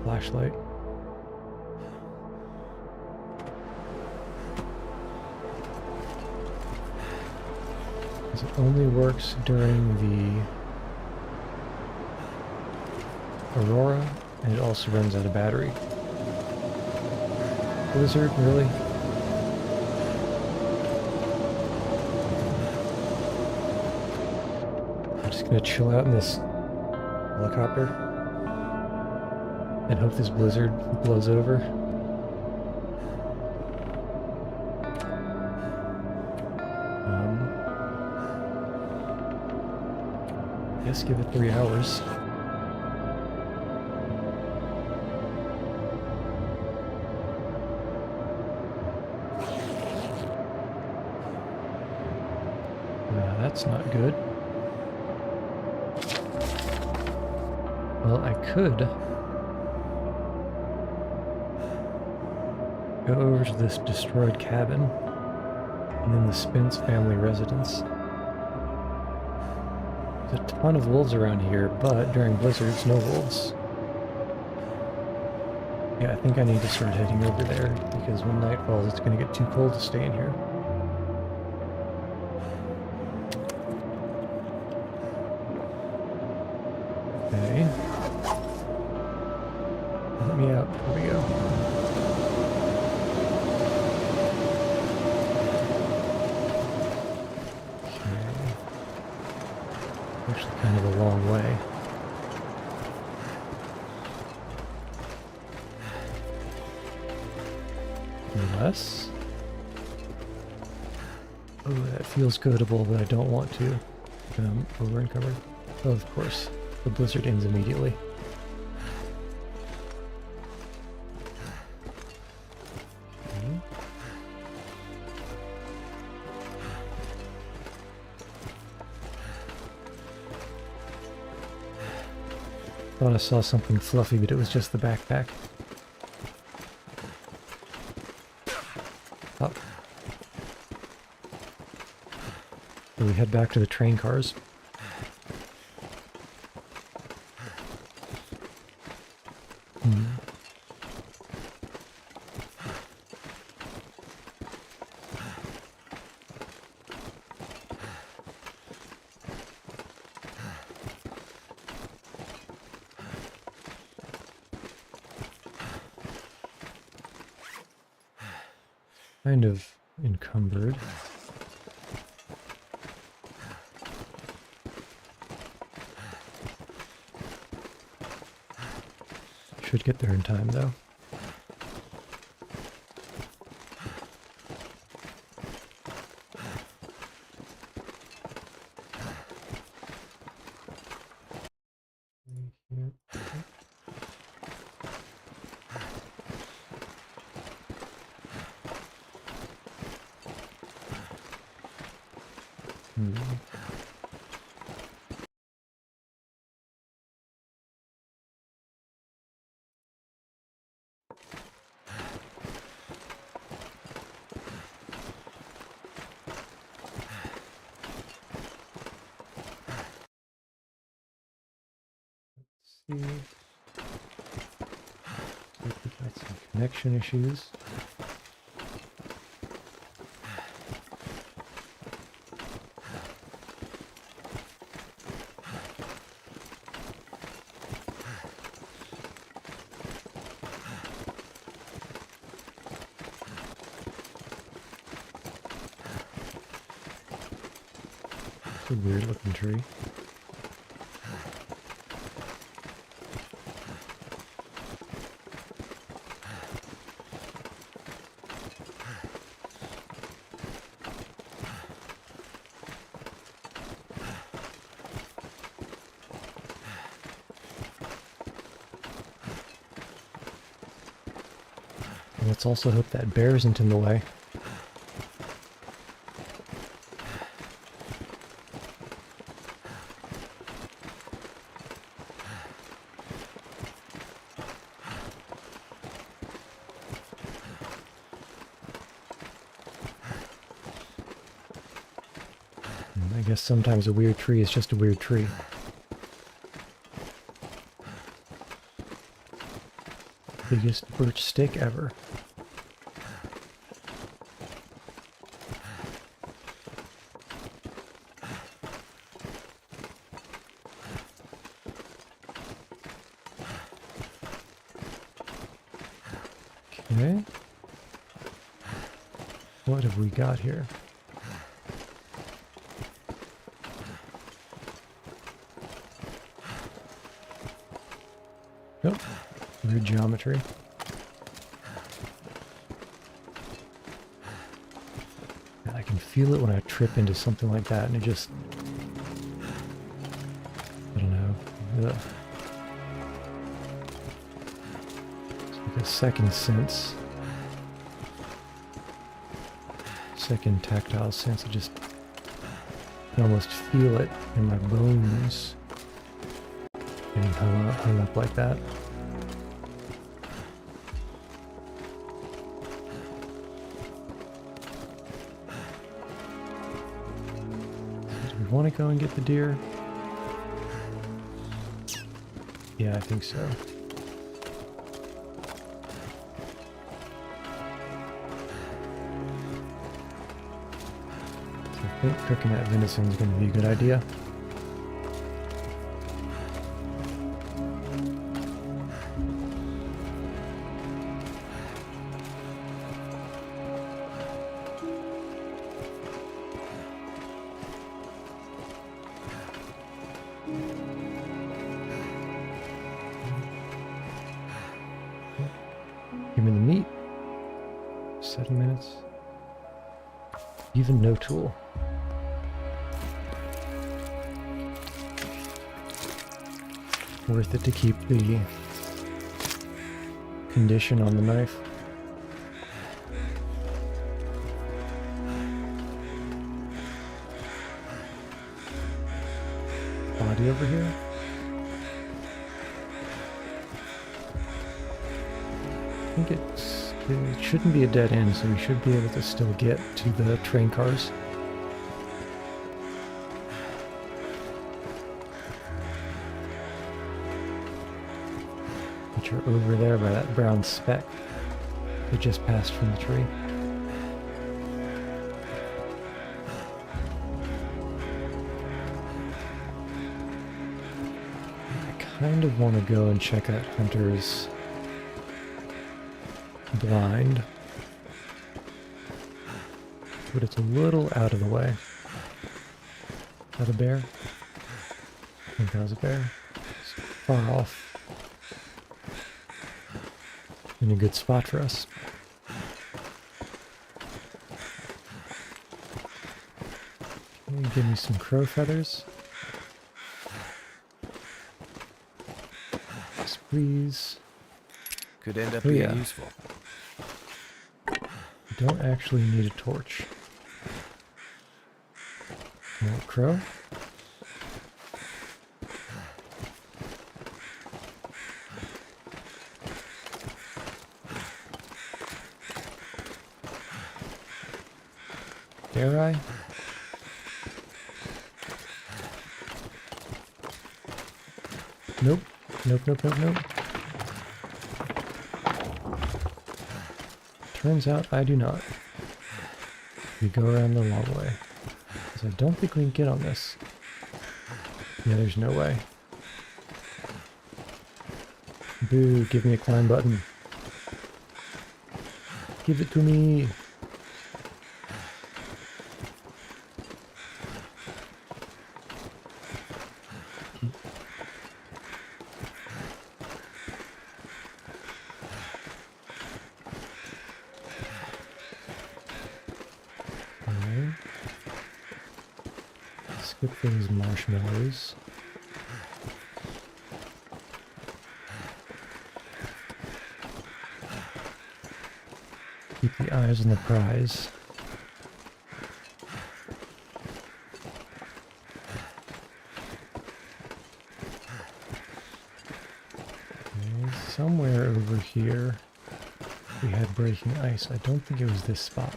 flashlight. Because it only works during the Aurora, and it also runs out of battery. Blizzard, really? I'm just gonna chill out in this helicopter and hope this blizzard blows over. Guess give it 3 hours. That's not good. Well, I could go over to this destroyed cabin and then the Spence family residence. There's a ton of wolves around here, but during blizzards, no wolves. Yeah, I think I need to start heading over there because when night falls, it's going to get too cold to stay in here. Okay. Let me out. Here we go. Okay. Actually kind of a long way. Unless... Oh, that feels goatable, but I don't want to. Over encumbered. Oh, of course. The blizzard ends immediately. Okay. Thought I saw something fluffy, but it was just the backpack. Up. So we head back to the train cars. Kind of encumbered. Should get there in time, though. We got some connection issues. It's a weird looking tree. Let's also hope that bear isn't in the way. I guess sometimes a weird tree is just a weird tree. Biggest birch stick ever. Okay. What have we got here? Nope. Weird geometry. And I can feel it when I trip into something like that, and it just... I don't know. Ugh. It's like a second sense. Second tactile sense. I just... I can almost feel it in my bones. Getting hung up like that. Do we want to go and get the deer? Yeah, I think so. So I think cooking that venison is going to be a good idea. Give me the meat. 7 minutes. Even no tool. Worth it to keep the condition on the knife. Body over here. I think it shouldn't be a dead end, so we should be able to still get to the train cars. Which are over there by that brown speck that just passed from the tree. I kind of want to go and check out Hunter's blind, but it's a little out of the way. Is that a bear? I think that was a bear. It's far off. In a good spot for us. Can you give me some crow feathers? Yes, please. Could end up being useful. Don't actually need a torch. More crow. Dare I? Nope. Nope, nope, nope, nope. Turns out I do not. We go around the long way. Because I don't think we can get on this. Yeah, there's no way. Boo, give me a climb button. Give it to me. Alright. Skip those marshmallows. Keep the eyes on the prize. Okay, somewhere over here we had breaking ice. I don't think it was this spot.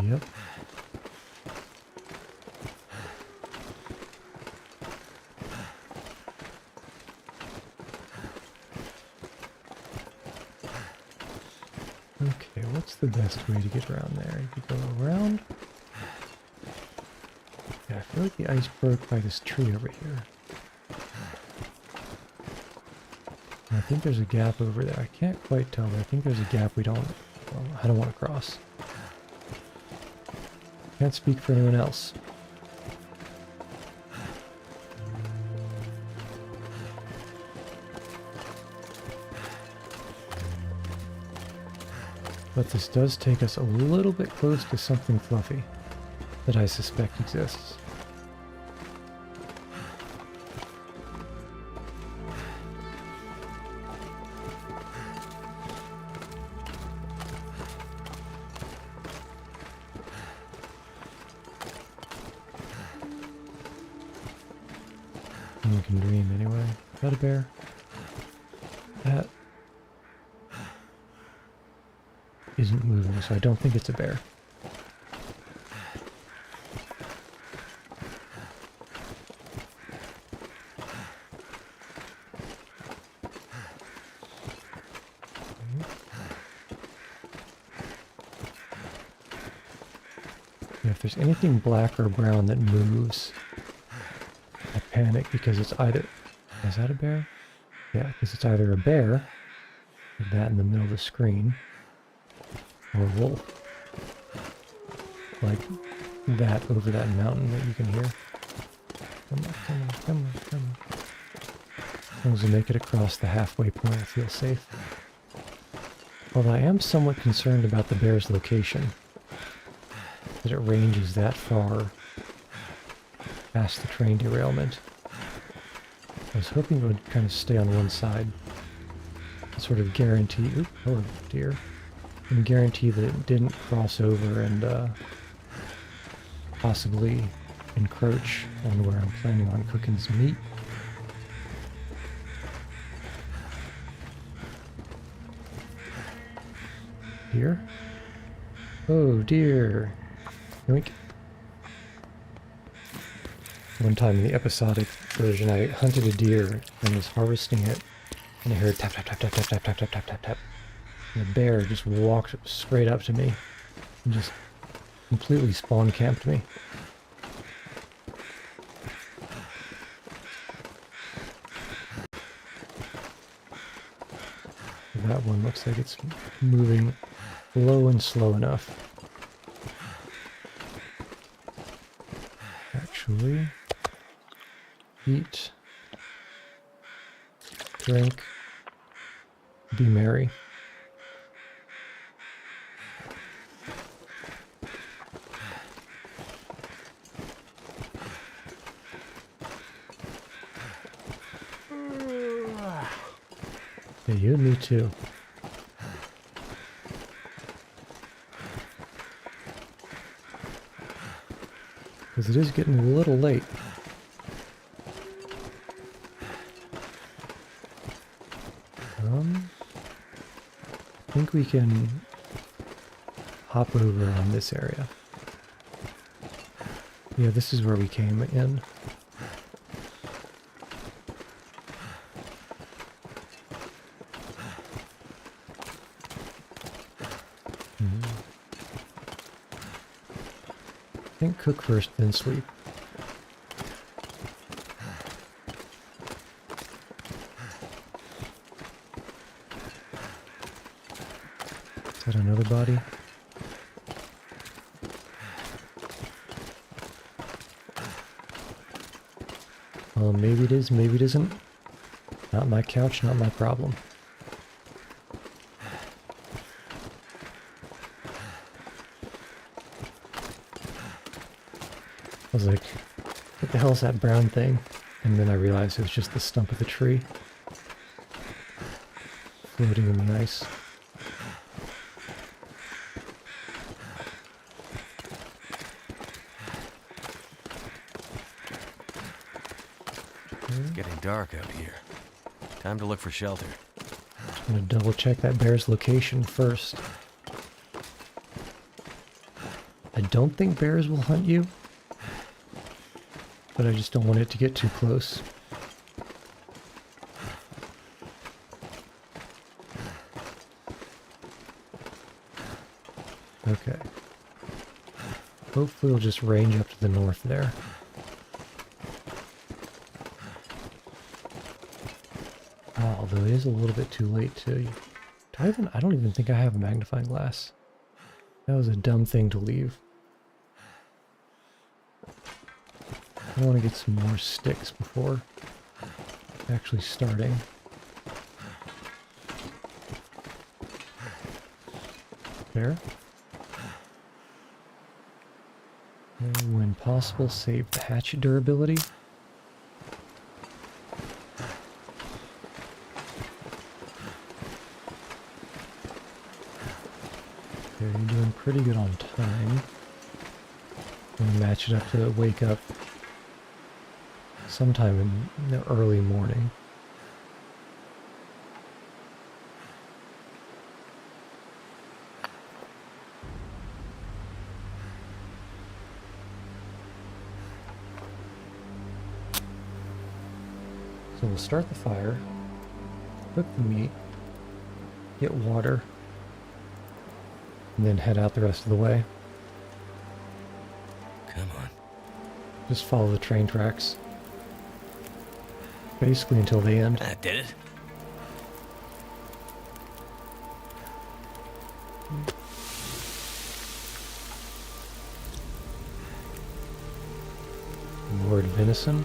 Yep. Okay, what's the best way to get around there? You could go around. Yeah, I feel like the ice broke by this tree over here. And I think there's a gap over there. I can't quite tell, but I think there's a gap I don't want to cross. Can't speak for anyone else. But this does take us a little bit close to something fluffy that I suspect exists. You can dream anyway. Is that a bear? That isn't moving, so I don't think it's a bear. Yeah, if there's anything black or brown that moves, I panic because it's either... Is that a bear? Yeah, because it's either a bear, like that in the middle of the screen, or a wolf. Like that over that mountain that you can hear. Come on, come on, come on, come on. As long as we make it across the halfway point, I feel safe. Although I am somewhat concerned about the bear's location. That it ranges that far past the train derailment. I was hoping it would kind of stay on one side. Sort of guarantee... Oop, oh dear. And guarantee that it didn't cross over and possibly encroach on where I'm planning on cooking some meat. Here? Oh dear. Yoink. One time in the episodic version, I hunted a deer and was harvesting it, and I heard tap tap tap tap tap tap tap tap tap tap tap. And the bear just walked straight up to me and just completely spawn camped me. That one looks like it's moving low and slow enough. Actually, eat, drink, be merry. Yeah, you and me too. because it is getting a little late. I think we can hop over on this area. Yeah, this is where we came in. I think cook first, then sleep. Is that another body? Well, maybe it is, maybe it isn't. Not my couch, not my problem. I was like, what the hell is that brown thing? And then I realized it was just the stump of the tree. Floating in the ice. It's getting dark out here. Time to look for shelter. I'm gonna double check that bear's location first. I don't think bears will hunt you, but I just don't want it to get too close. Okay. Hopefully it'll just range up to the north there. Although it is a little bit too late to... I don't even think I have a magnifying glass. That was a dumb thing to leave. I want to get some more sticks before actually starting. There. And when possible, save the hatchet durability. Okay, you're doing pretty good on time. I'm gonna match it up to wake up sometime in the early morning. So we'll start the fire, cook the meat, get water, and then head out the rest of the way. Come on. Just follow the train tracks. Basically until they end. That did it. Lord Venison.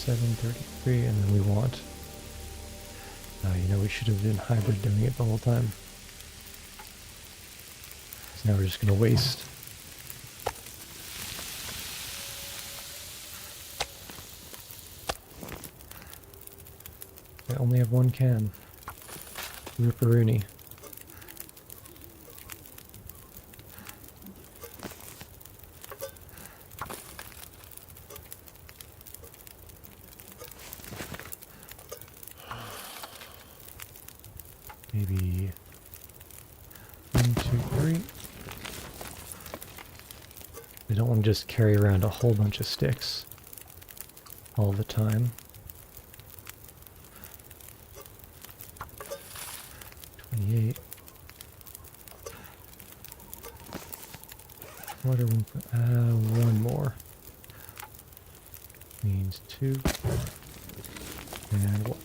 $27.33, and then we want... we should have been hybrid doing it the whole time. So now we're just going to waste. I only have one can. Ripperoonie. Maybe 1, 2, 3. I don't want to just carry around a whole bunch of sticks all the time. 28. What are we? One more. Means 2. And 1.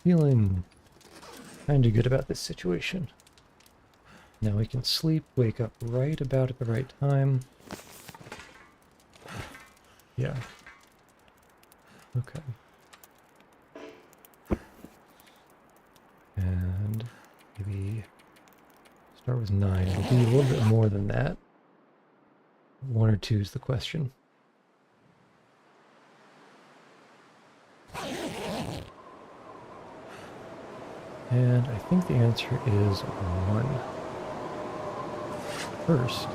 Feeling kind of good about this situation. Now we can sleep, wake up right about at the right time. Yeah. Okay. Start with 9. It'll be a little bit more than that. 1 or 2 is the question. And I think the answer is 1. First,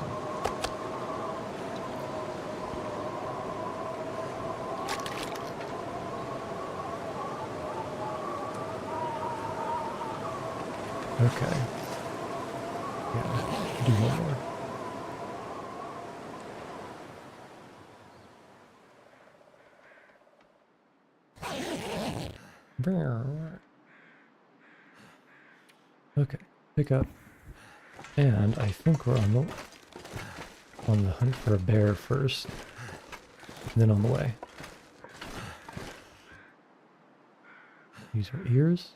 okay. Yeah, do one more. Okay, pick up. And I think we're on the hunt for a bear first, and then on the way. These are ears.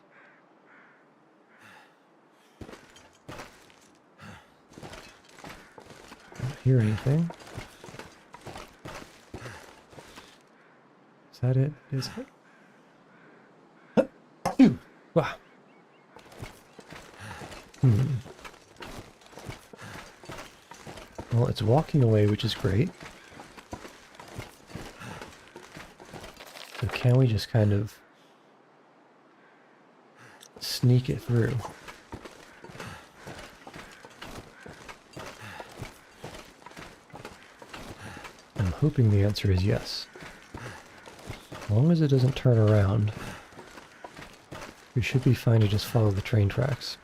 Don't hear anything. Is that it? Is it? Wow. Well, it's walking away, which is great. So can we just kind of sneak it through? I'm hoping the answer is yes. As long as it doesn't turn around, we should be fine to just follow the train tracks.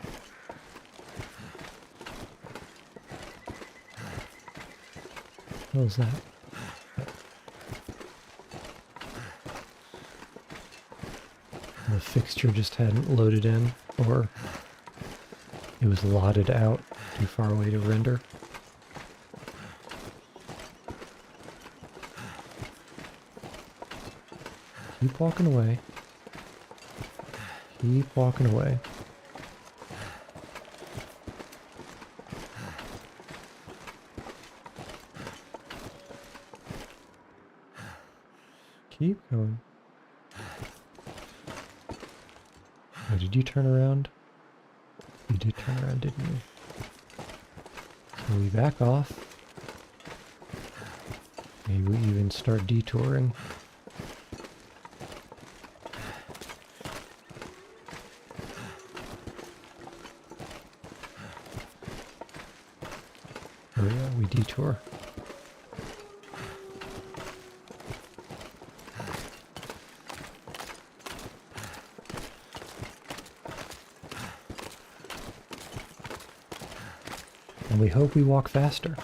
What was that? The fixture just hadn't loaded in, or it was lotted out too far away to render. Keep walking away. Keep walking away. Keep going. Oh, did you turn around? You did turn around, didn't you? So we back off. Maybe we even start detouring. Oh yeah, we detour. And we hope we walk faster.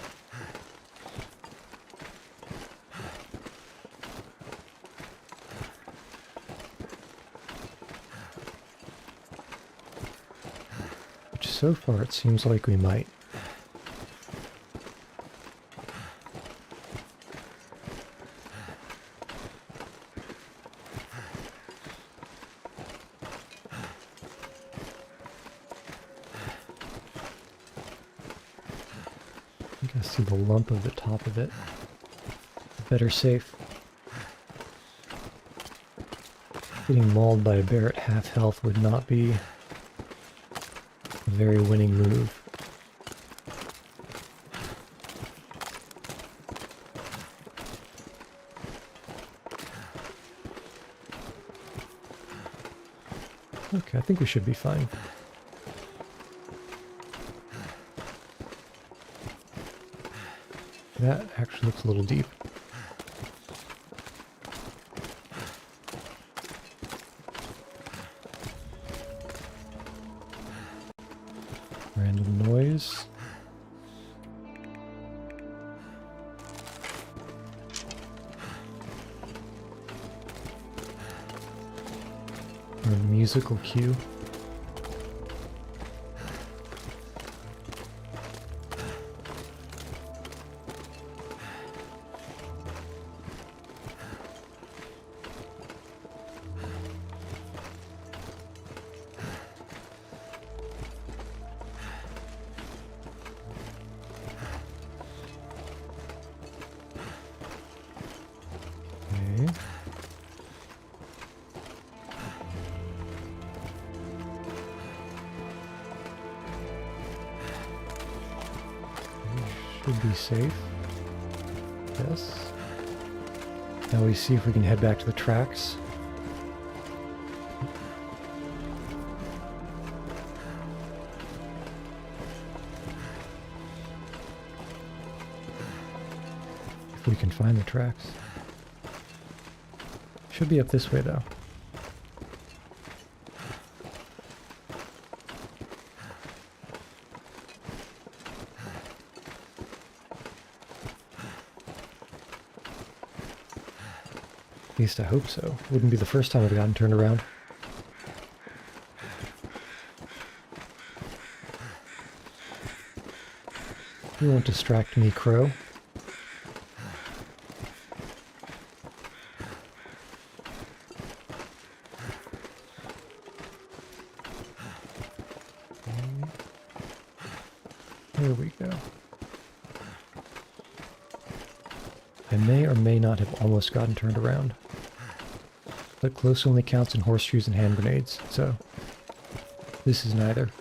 Which so far it seems like we might. I think I see the lump of the top of it. Better safe. Getting mauled by a bear at half health would not be a very winning move. Okay, I think we should be fine. That actually looks a little deep. Random noise. Or a musical cue. should be safe. Yes. Now we see if we can head back to the tracks. If we can find the tracks. Should be up this way though. At least I hope so. Wouldn't be the first time I've gotten turned around. You won't distract me, Crow. There we go. I may or may not have almost gotten turned around. But close only counts in horseshoes and hand grenades, so this is neither.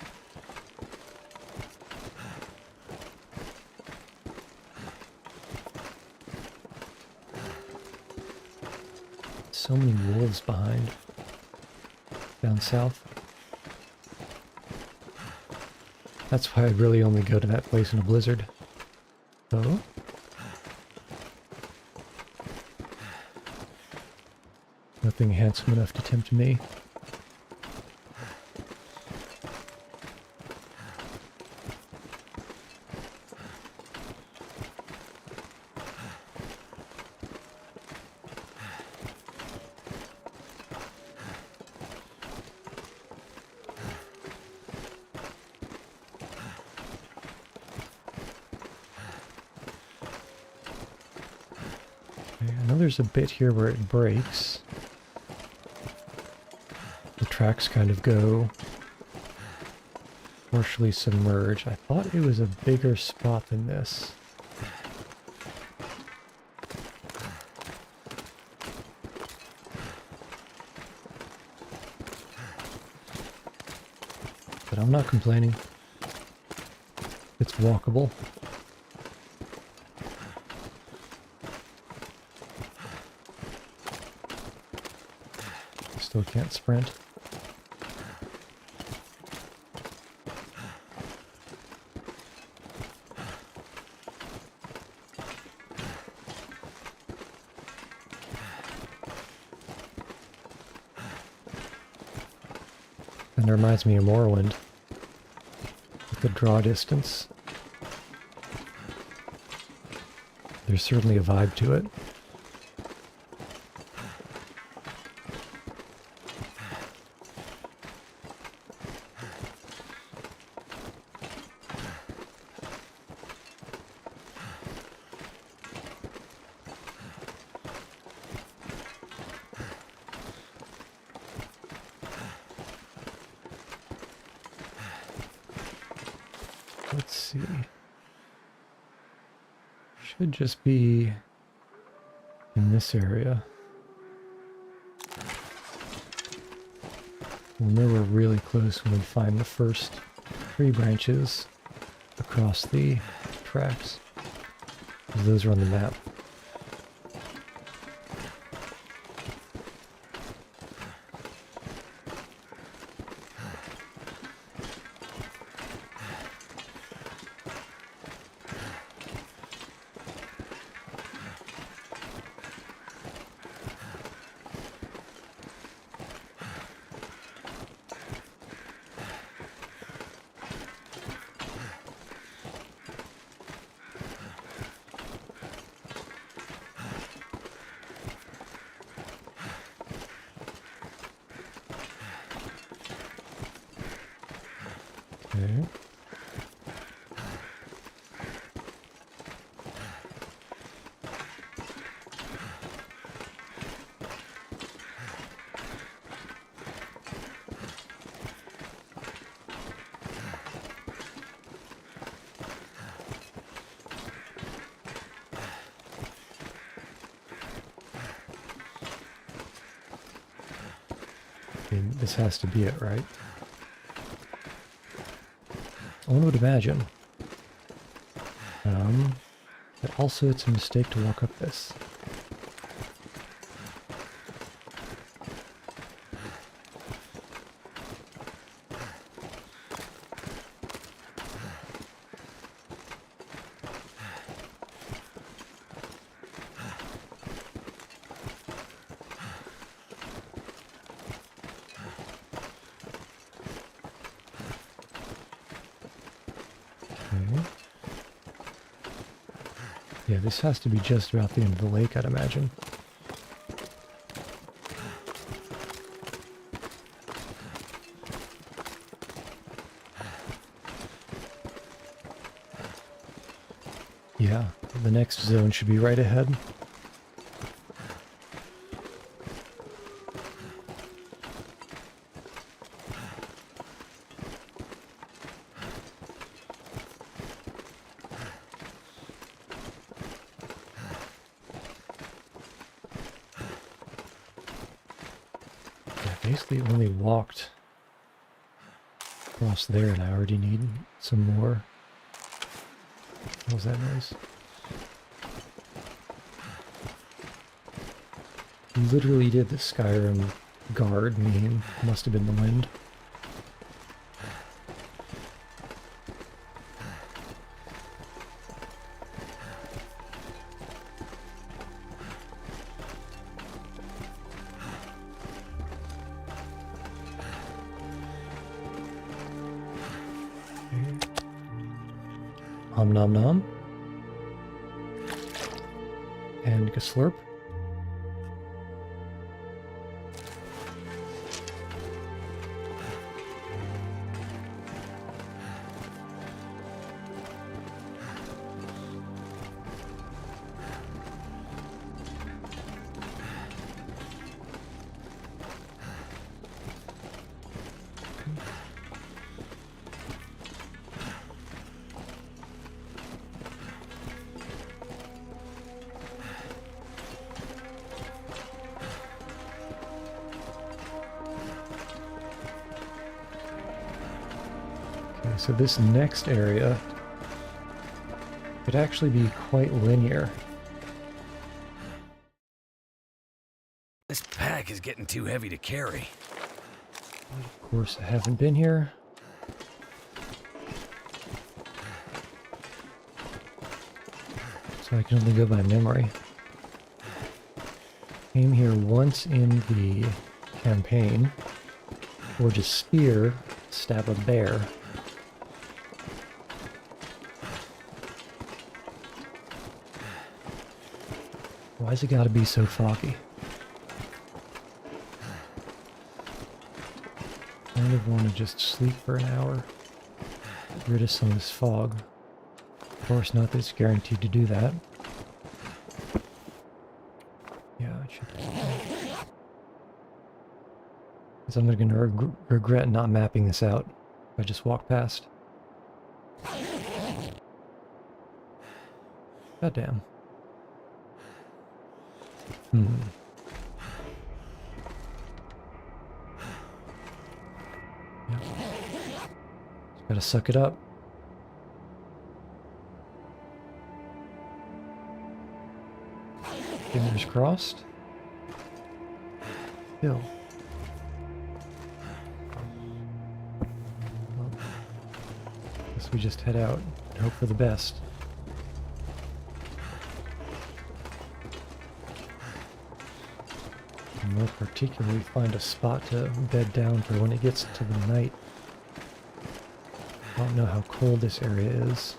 So many wolves behind. Down south. That's why I'd really only go to that place in a blizzard. Oh? Nothing handsome enough to tempt me. Okay, I know there's a bit here where it breaks. The tracks kind of go partially submerged. I thought it was a bigger spot than this. But I'm not complaining. It's walkable. Still can't sprint. And it reminds me of Morrowind. With the draw distance. There's certainly a vibe to it. Let's see. Should just be in this area. We'll know we're really close when we find the first tree branches across the tracks. Those are on the map. Okay. I mean, this has to be it, right? One would imagine. But also it's a mistake to walk up this. Yeah, this has to be just about the end of the lake, I'd imagine. Yeah, the next zone should be right ahead. Basically only walked across there and I already need some more. What was that noise? Literally did the Skyrim guard meme. Must have been the wind. Om nom nom. And a slurp. So this next area could actually be quite linear. This pack is getting too heavy to carry. Of course, I haven't been here. So I can only go by memory. Came here once in the campaign. Forge a spear, stab a bear. Why's it gotta be so foggy? I kind of want to just sleep for an hour. Get rid of some of this fog. Of course, not that it's guaranteed to do that. Yeah, it should. Because I'm going to regret not mapping this out if I just walk past. Goddamn. Yep. Just gotta suck it up. Fingers crossed. Still. Well, guess we just head out and hope for the best. And more particularly find a spot to bed down for when it gets to the night. I don't know how cold this area is.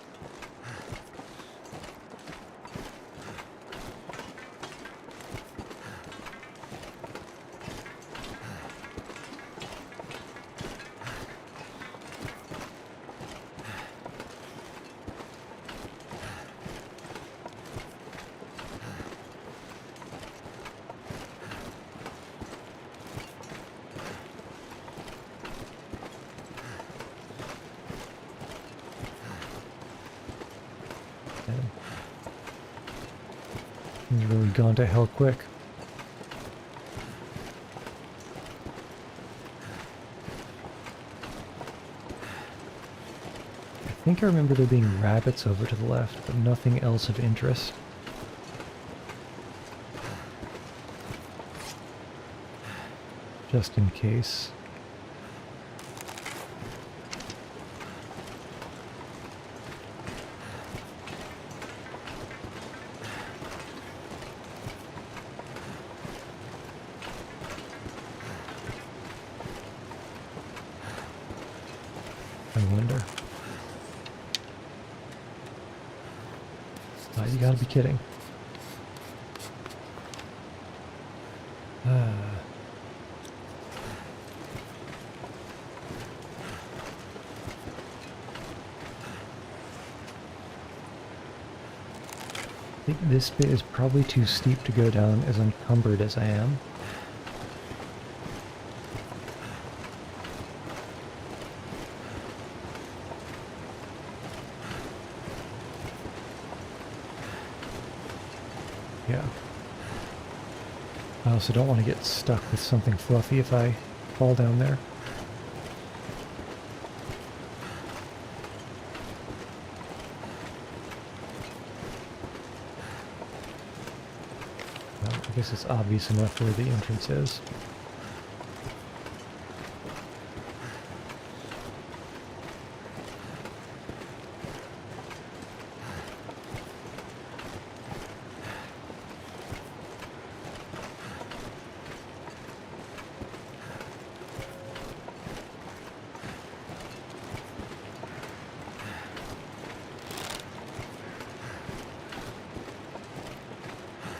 He's really gone to hell quick. I think I remember there being rabbits over to the left, but nothing else of interest. Just in case. I wonder. You gotta be kidding. I think this bit is probably too steep to go down as encumbered as I am. Yeah. I also don't want to get stuck with something fluffy if I fall down there. Well, I guess it's obvious enough where the entrance is.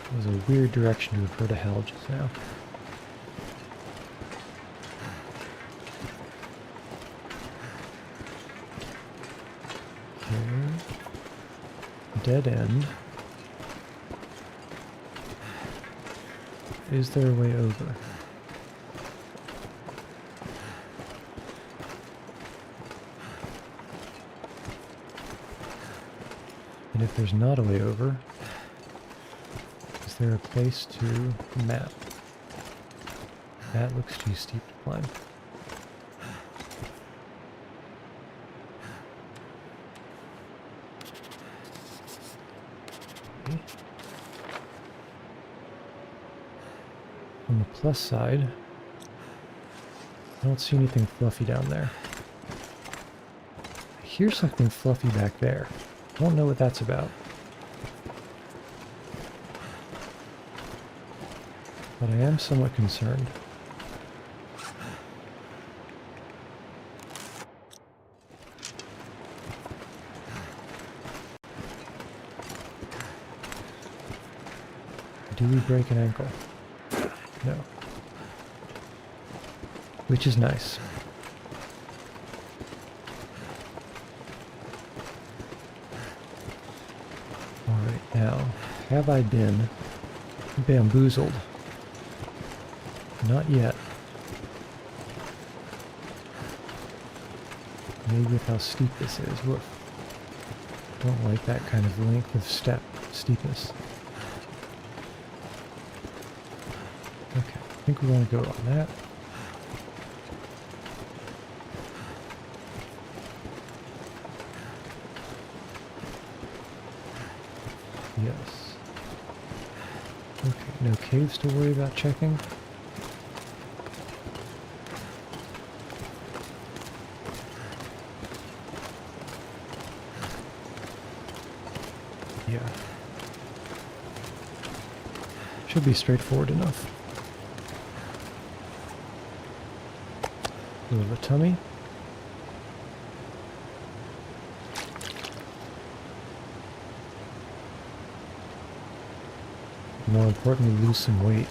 It was a weird direction to refer to hell just now. Okay. Dead end. Is there a way over? And if there's not a way over, is there a place to map? That looks too steep to climb. Okay. On the plus side, I don't see anything fluffy down there. I hear something fluffy back there. I don't know what that's about. But I am somewhat concerned. Do we break an ankle? No. Which is nice. Alright, now, have I been bamboozled? Not yet. Maybe with how steep this is. Woof. Don't like that kind of length of steepness. Okay, I think we want to go on that. Yes. Okay, no caves to worry about checking. Yeah. Should be straightforward enough. A little of a tummy. More importantly, lose some weight.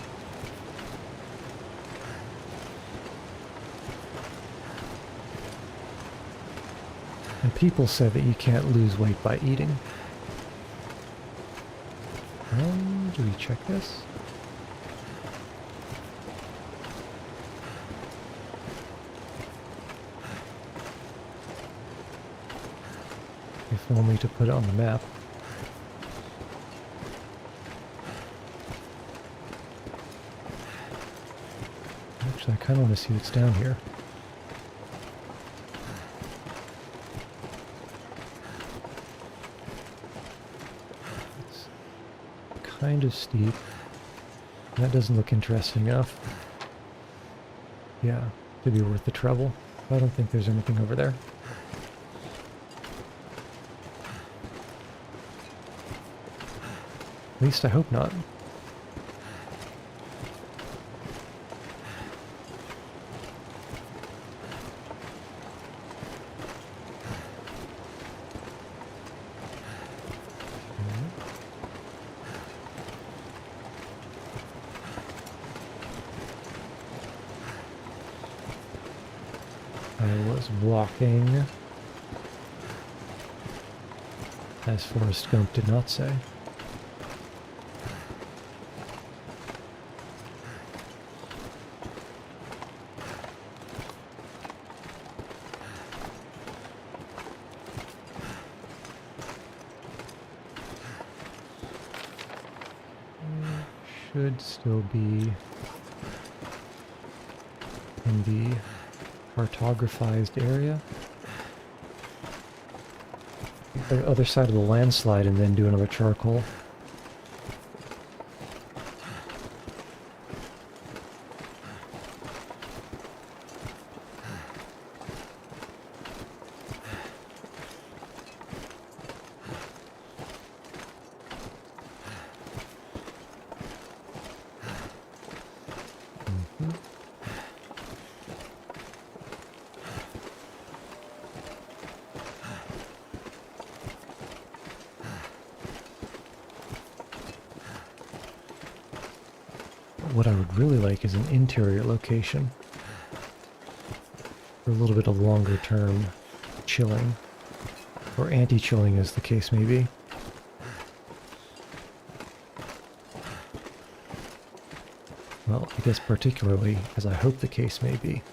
And people say that you can't lose weight by eating. Do we check this? If only to put it on the map. Actually, I kind of want to see what's down here. kind of steep. That doesn't look interesting enough. Yeah, to be worth the trouble. I don't think there's anything over there. At least I hope not. I was walking, as Forrest Gump did not say. Should still be in the cartographized area. The other side of the landslide and then do another charcoal. What I would really like is an interior location for a little bit of longer term chilling, or anti-chilling as the case may be. Well, I guess particularly as I hope the case may be.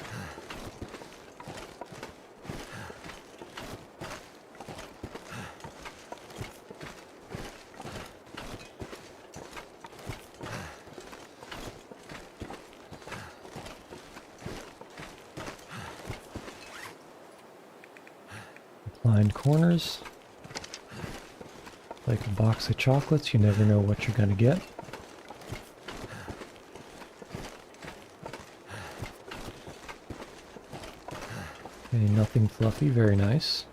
Lined corners. Like a box of chocolates, you never know what you're going to get. Okay, nothing fluffy, very nice.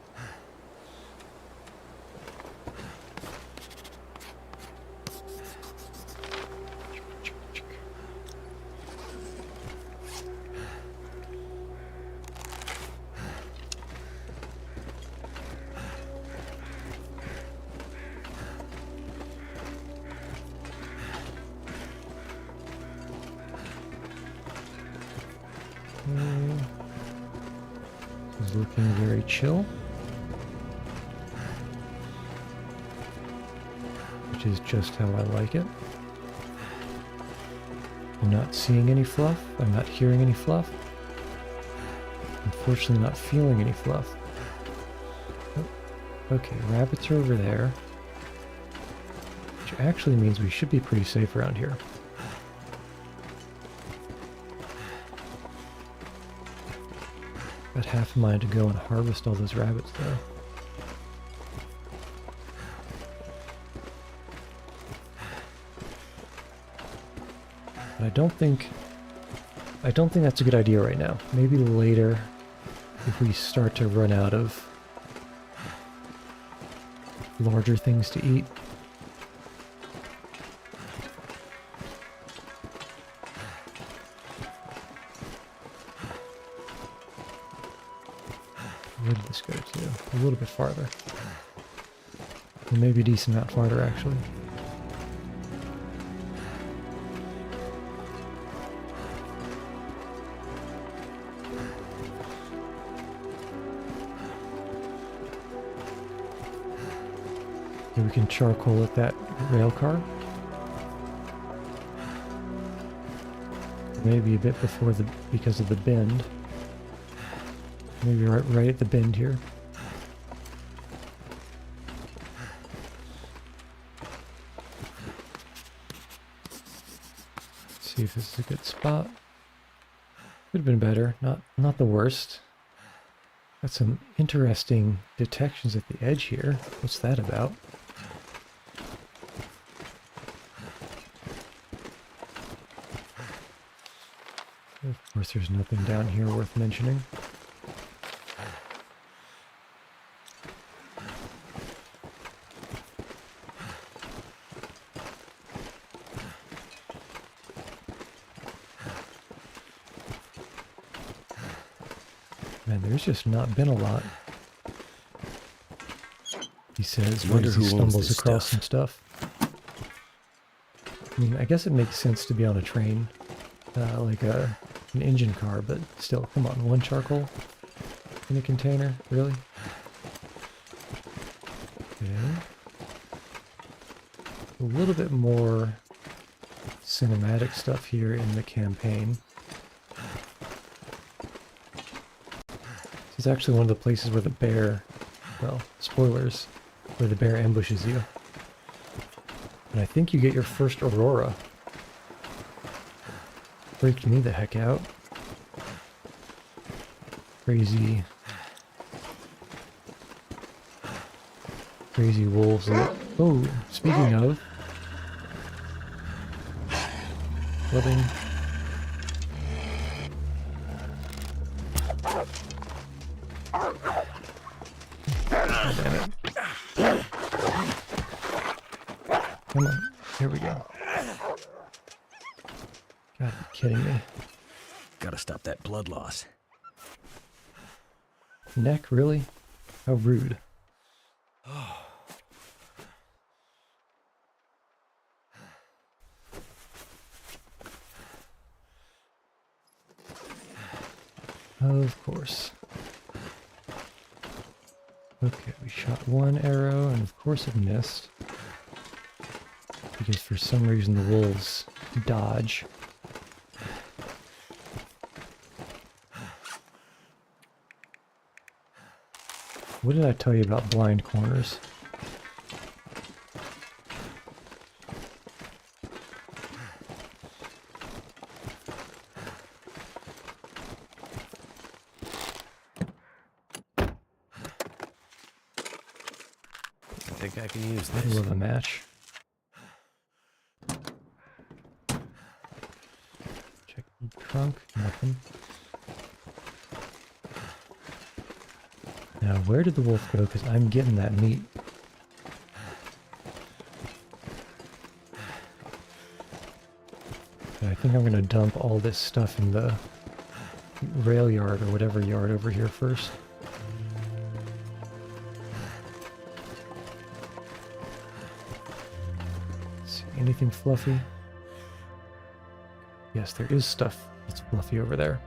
Is looking very chill, which is just how I like it. I'm not seeing any fluff, I'm not hearing any fluff, unfortunately not feeling any fluff. Oh, okay, rabbits are over there, which actually means we should be pretty safe around here. Got half a mind to go and harvest all those rabbits though. But I don't think that's a good idea right now. Maybe later if we start to run out of larger things to eat. Where did this go to? A little bit farther. Well, maybe a decent amount farther, actually. Here we can charcoal at that rail car. Maybe a bit before because of the bend. Maybe right at the bend here. Let's see if this is a good spot. Could have been better. Not the worst. Got some interesting detections at the edge here. What's that about? Of course, there's nothing down here worth mentioning. Man, there's just not been a lot. He says, Wonder as he who owns stumbles this across stuff. some stuff. I mean, I guess it makes sense to be on a train, like an engine car, but still, come on, one charcoal in a container, really? Okay. A little bit more cinematic stuff here in the campaign. This is actually one of the places where the bear, well, spoilers, where the bear ambushes you. And I think you get your first aurora. Freaked me the heck out. Crazy wolves. Oh, speaking of, loving. Oh, damn it. Come on, here we go. Gotta be kidding me. Gotta stop that blood loss. Neck, really? How rude. Of course. Okay, we shot one arrow, and of course it missed. Because for some reason the wolves dodge. What did I tell you about blind corners? I think I can use I this. love a match. Check the trunk, nothing. Now, where did the wolf go? Because I'm getting that meat. I think I'm going to dump all this stuff in the rail yard or whatever yard over here first. Let's see, anything fluffy? Yes, there is stuff that's fluffy over there.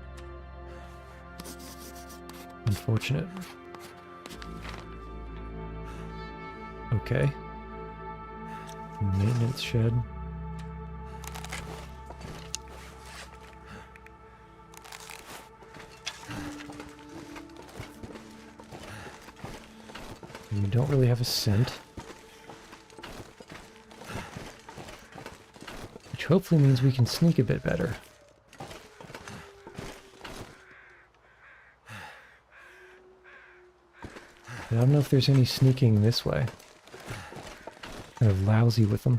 Unfortunate. Okay. Maintenance shed. We don't really have a scent. Which hopefully means we can sneak a bit better. But I don't know if there's any sneaking this way. Kind of lousy with them.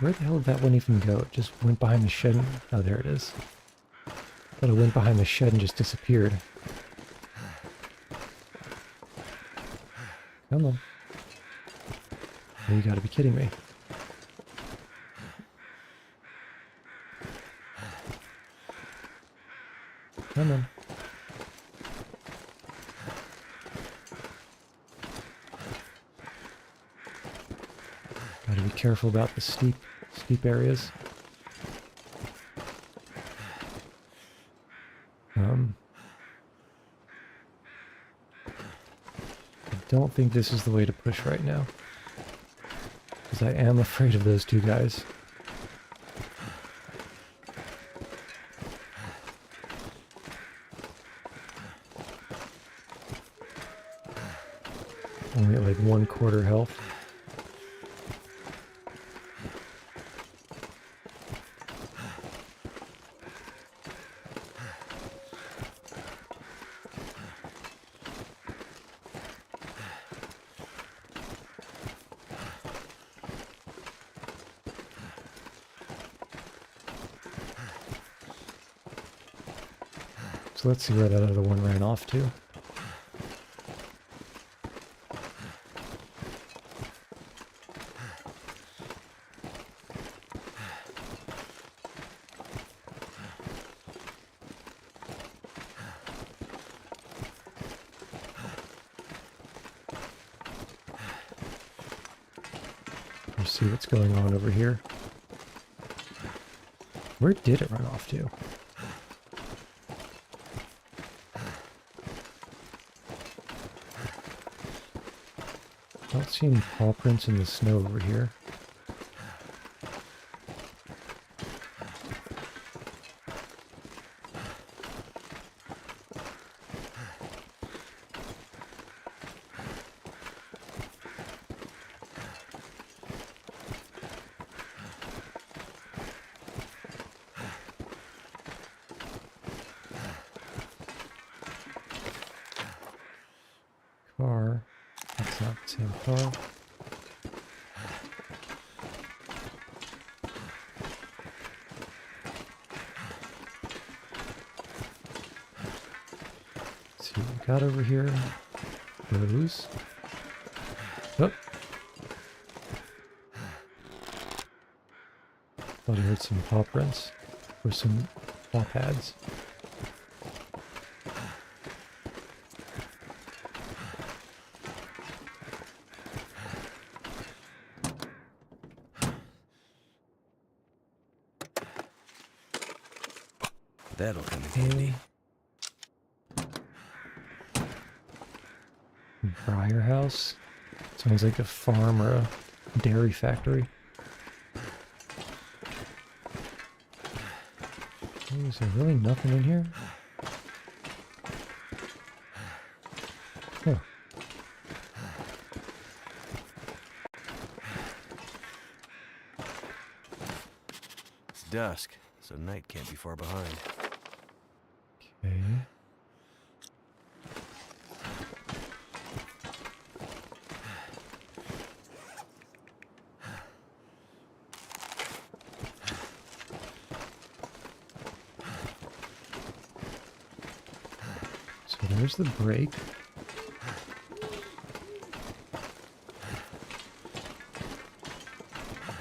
Where the hell did that one even go? It just went behind the shed. Oh, there it is. Thought it went behind the shed and just disappeared. Come on. Oh, you gotta be kidding me. Come on. Gotta be careful about the steep areas. I don't think this is the way to push right now. Because I am afraid of those two guys. Only at like 1/4 health. So let's see where that other one ran off to. Let's see what's going on over here. Where did it run off to? Don't see any paw prints in the snow over here. Car. That's not the same car. Let's see what we got over here. Those. Oh. Thought I heard some paw prints. Or some paw pads. That'll come in handy. Briar house. Sounds like a farm or a dairy factory. Oh, is there really nothing in here? Huh. It's dusk, so night can't be far behind. Okay. So there's the break.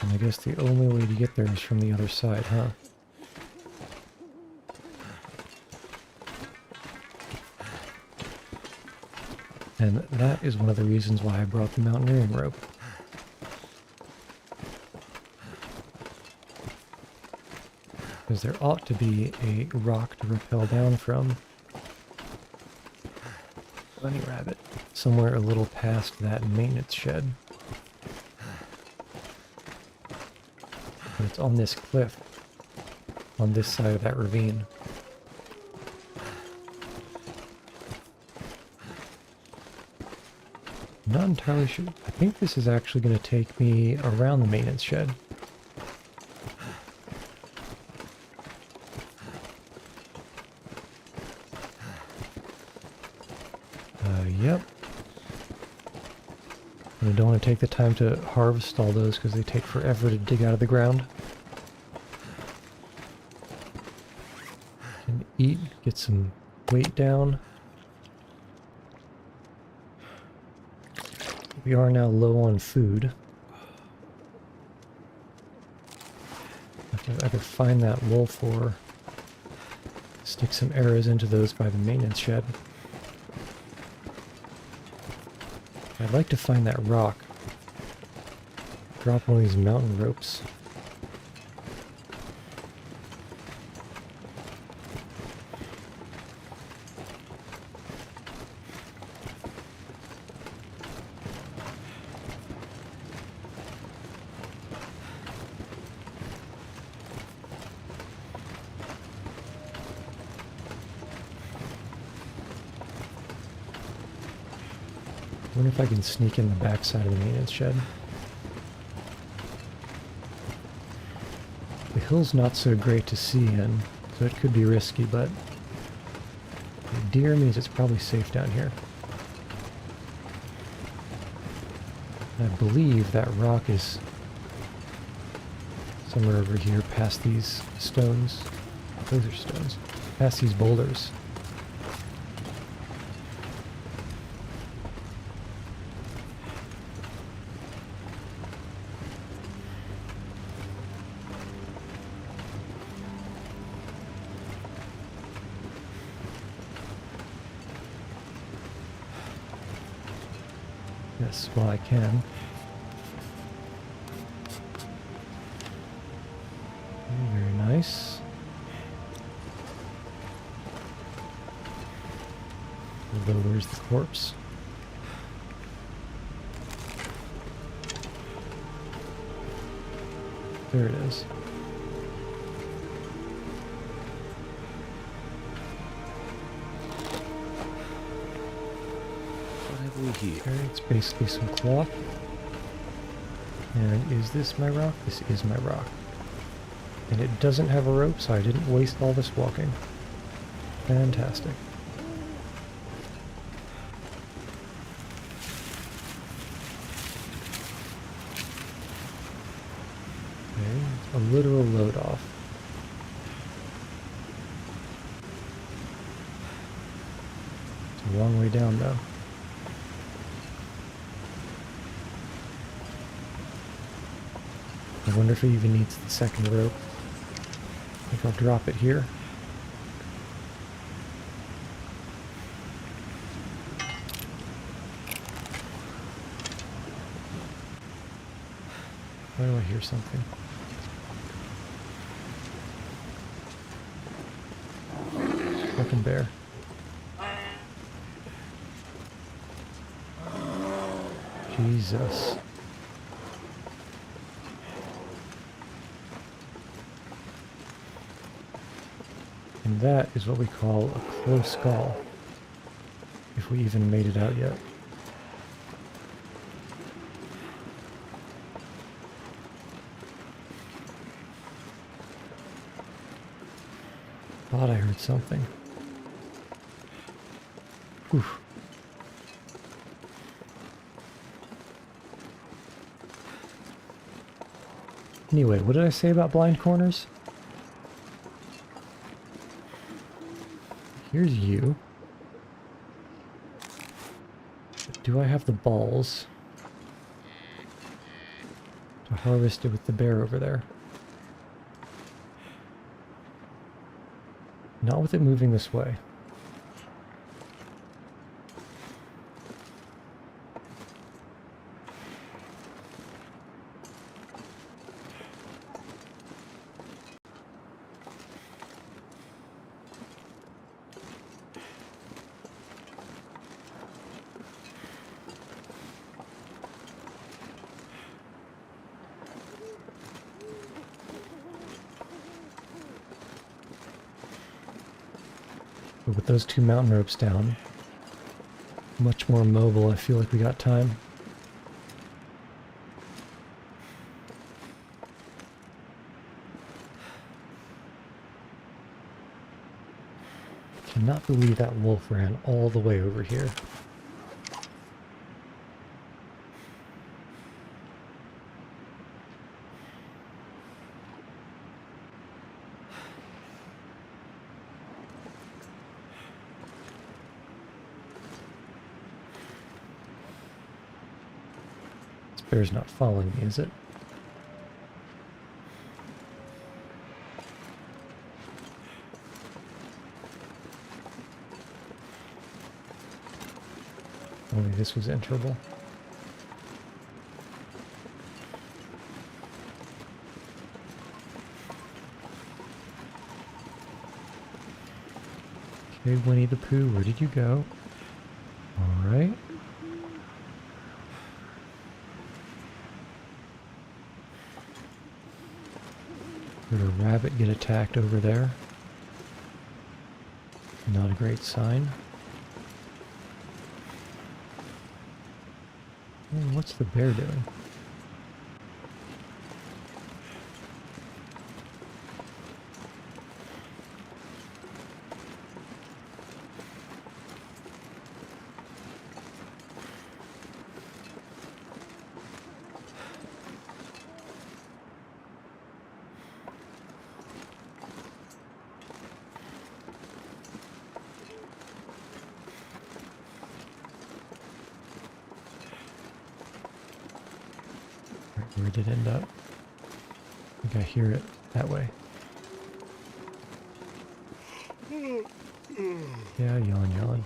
And I guess the only way to get there is from the other side, huh? And that is one of the reasons why I brought the mountaineering rope. Because there ought to be a rock to rappel down from. Bunny rabbit. Somewhere a little past that maintenance shed. But it's on this cliff. On this side of that ravine. Not entirely sure. I think this is actually going to take me around the maintenance shed. Yep. And I don't want to take the time to harvest all those because they take forever to dig out of the ground. Can eat, get some weight down. We are now low on food. If I could find that wolf or stick some arrows into those by the maintenance shed. I'd like to find that rock. Drop one of these mountain ropes. I wonder if I can sneak in the backside of the maintenance shed. The hill's not so great to see in, so it could be risky, but the deer means it's probably safe down here. And I believe that rock is somewhere over here past these stones. Those are stones. Past these boulders. Yes, well I can. Very nice. Although, where's the corpse? There it is. What have we here? Okay, it's basically some cloth. And is this my rock? This is my rock. And it doesn't have a rope, so I didn't waste all this walking. Fantastic. Okay, a literal load off. It's a long way down though. I wonder if it even needs the second rope. I think I'll drop it here. Why do I hear something? Fucking bear. Jesus. And that is what we call a close call. If we even made it out yet. Thought I heard something. Oof. Anyway, what did I say about blind corners? Here's you. Do I have the balls to harvest it with the bear over there? Not with it moving this way. But with those two mountain ropes down, much more mobile, I feel like we got time. Cannot believe that wolf ran all the way over here. This bear's not following me, is it? Only this was enterable. Okay, Winnie the Pooh, where did you go? Alright. Did a rabbit get attacked over there? Not a great sign. Oh, what's the bear doing? Where did it end up? I think I hear it that way. Yeah, yawn, yawn.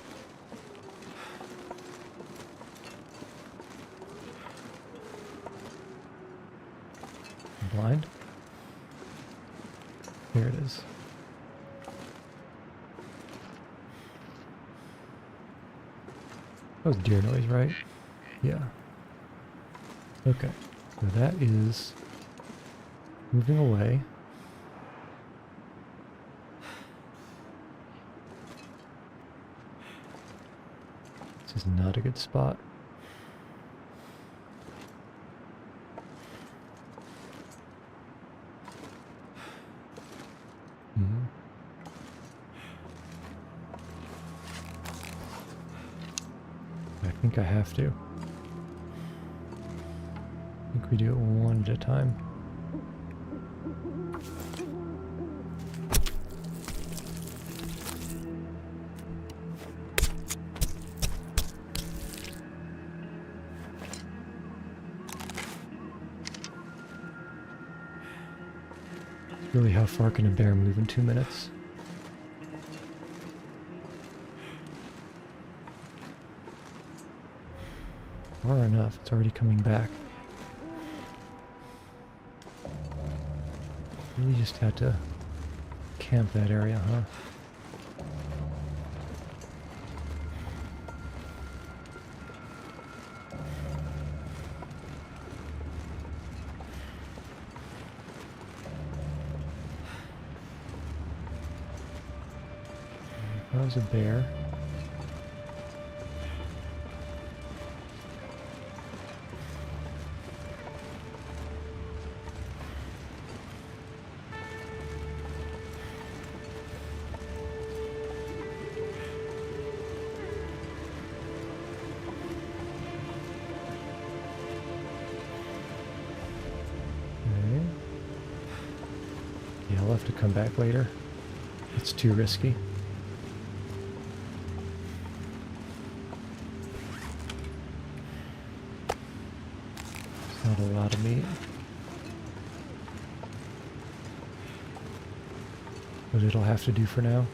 blind? There it is. That was deer noise, right? Yeah. Okay. So that is moving away. This is not a good spot. Mhm. I think I have to. I think we do it one at a time. Really, how far can a bear move in 2 minutes? Far enough. It's already coming back. Really just had to camp that area, huh? That was a bear. Okay. Yeah, I'll have to come back later. It's too risky. It's not a lot of meat. But it'll have to do for now.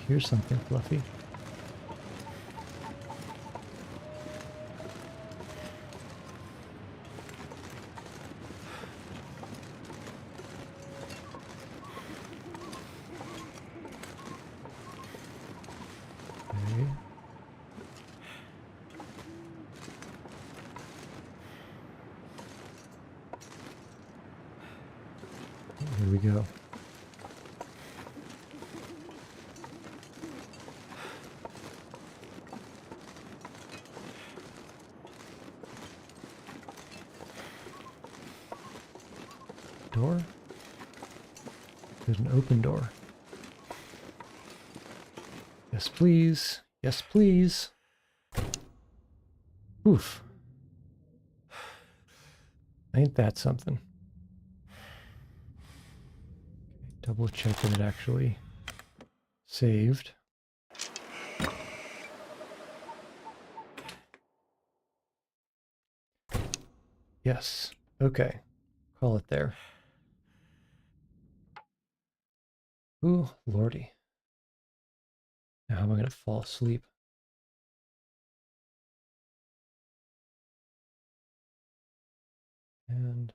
Here's something fluffy. Okay. Here we go. Door? There's an open door. Yes, please. Yes, please. Oof. Ain't that something? Double check that it actually saved. Yes. Okay. Call it there. Ooh, lordy. Now how am I going to fall asleep? And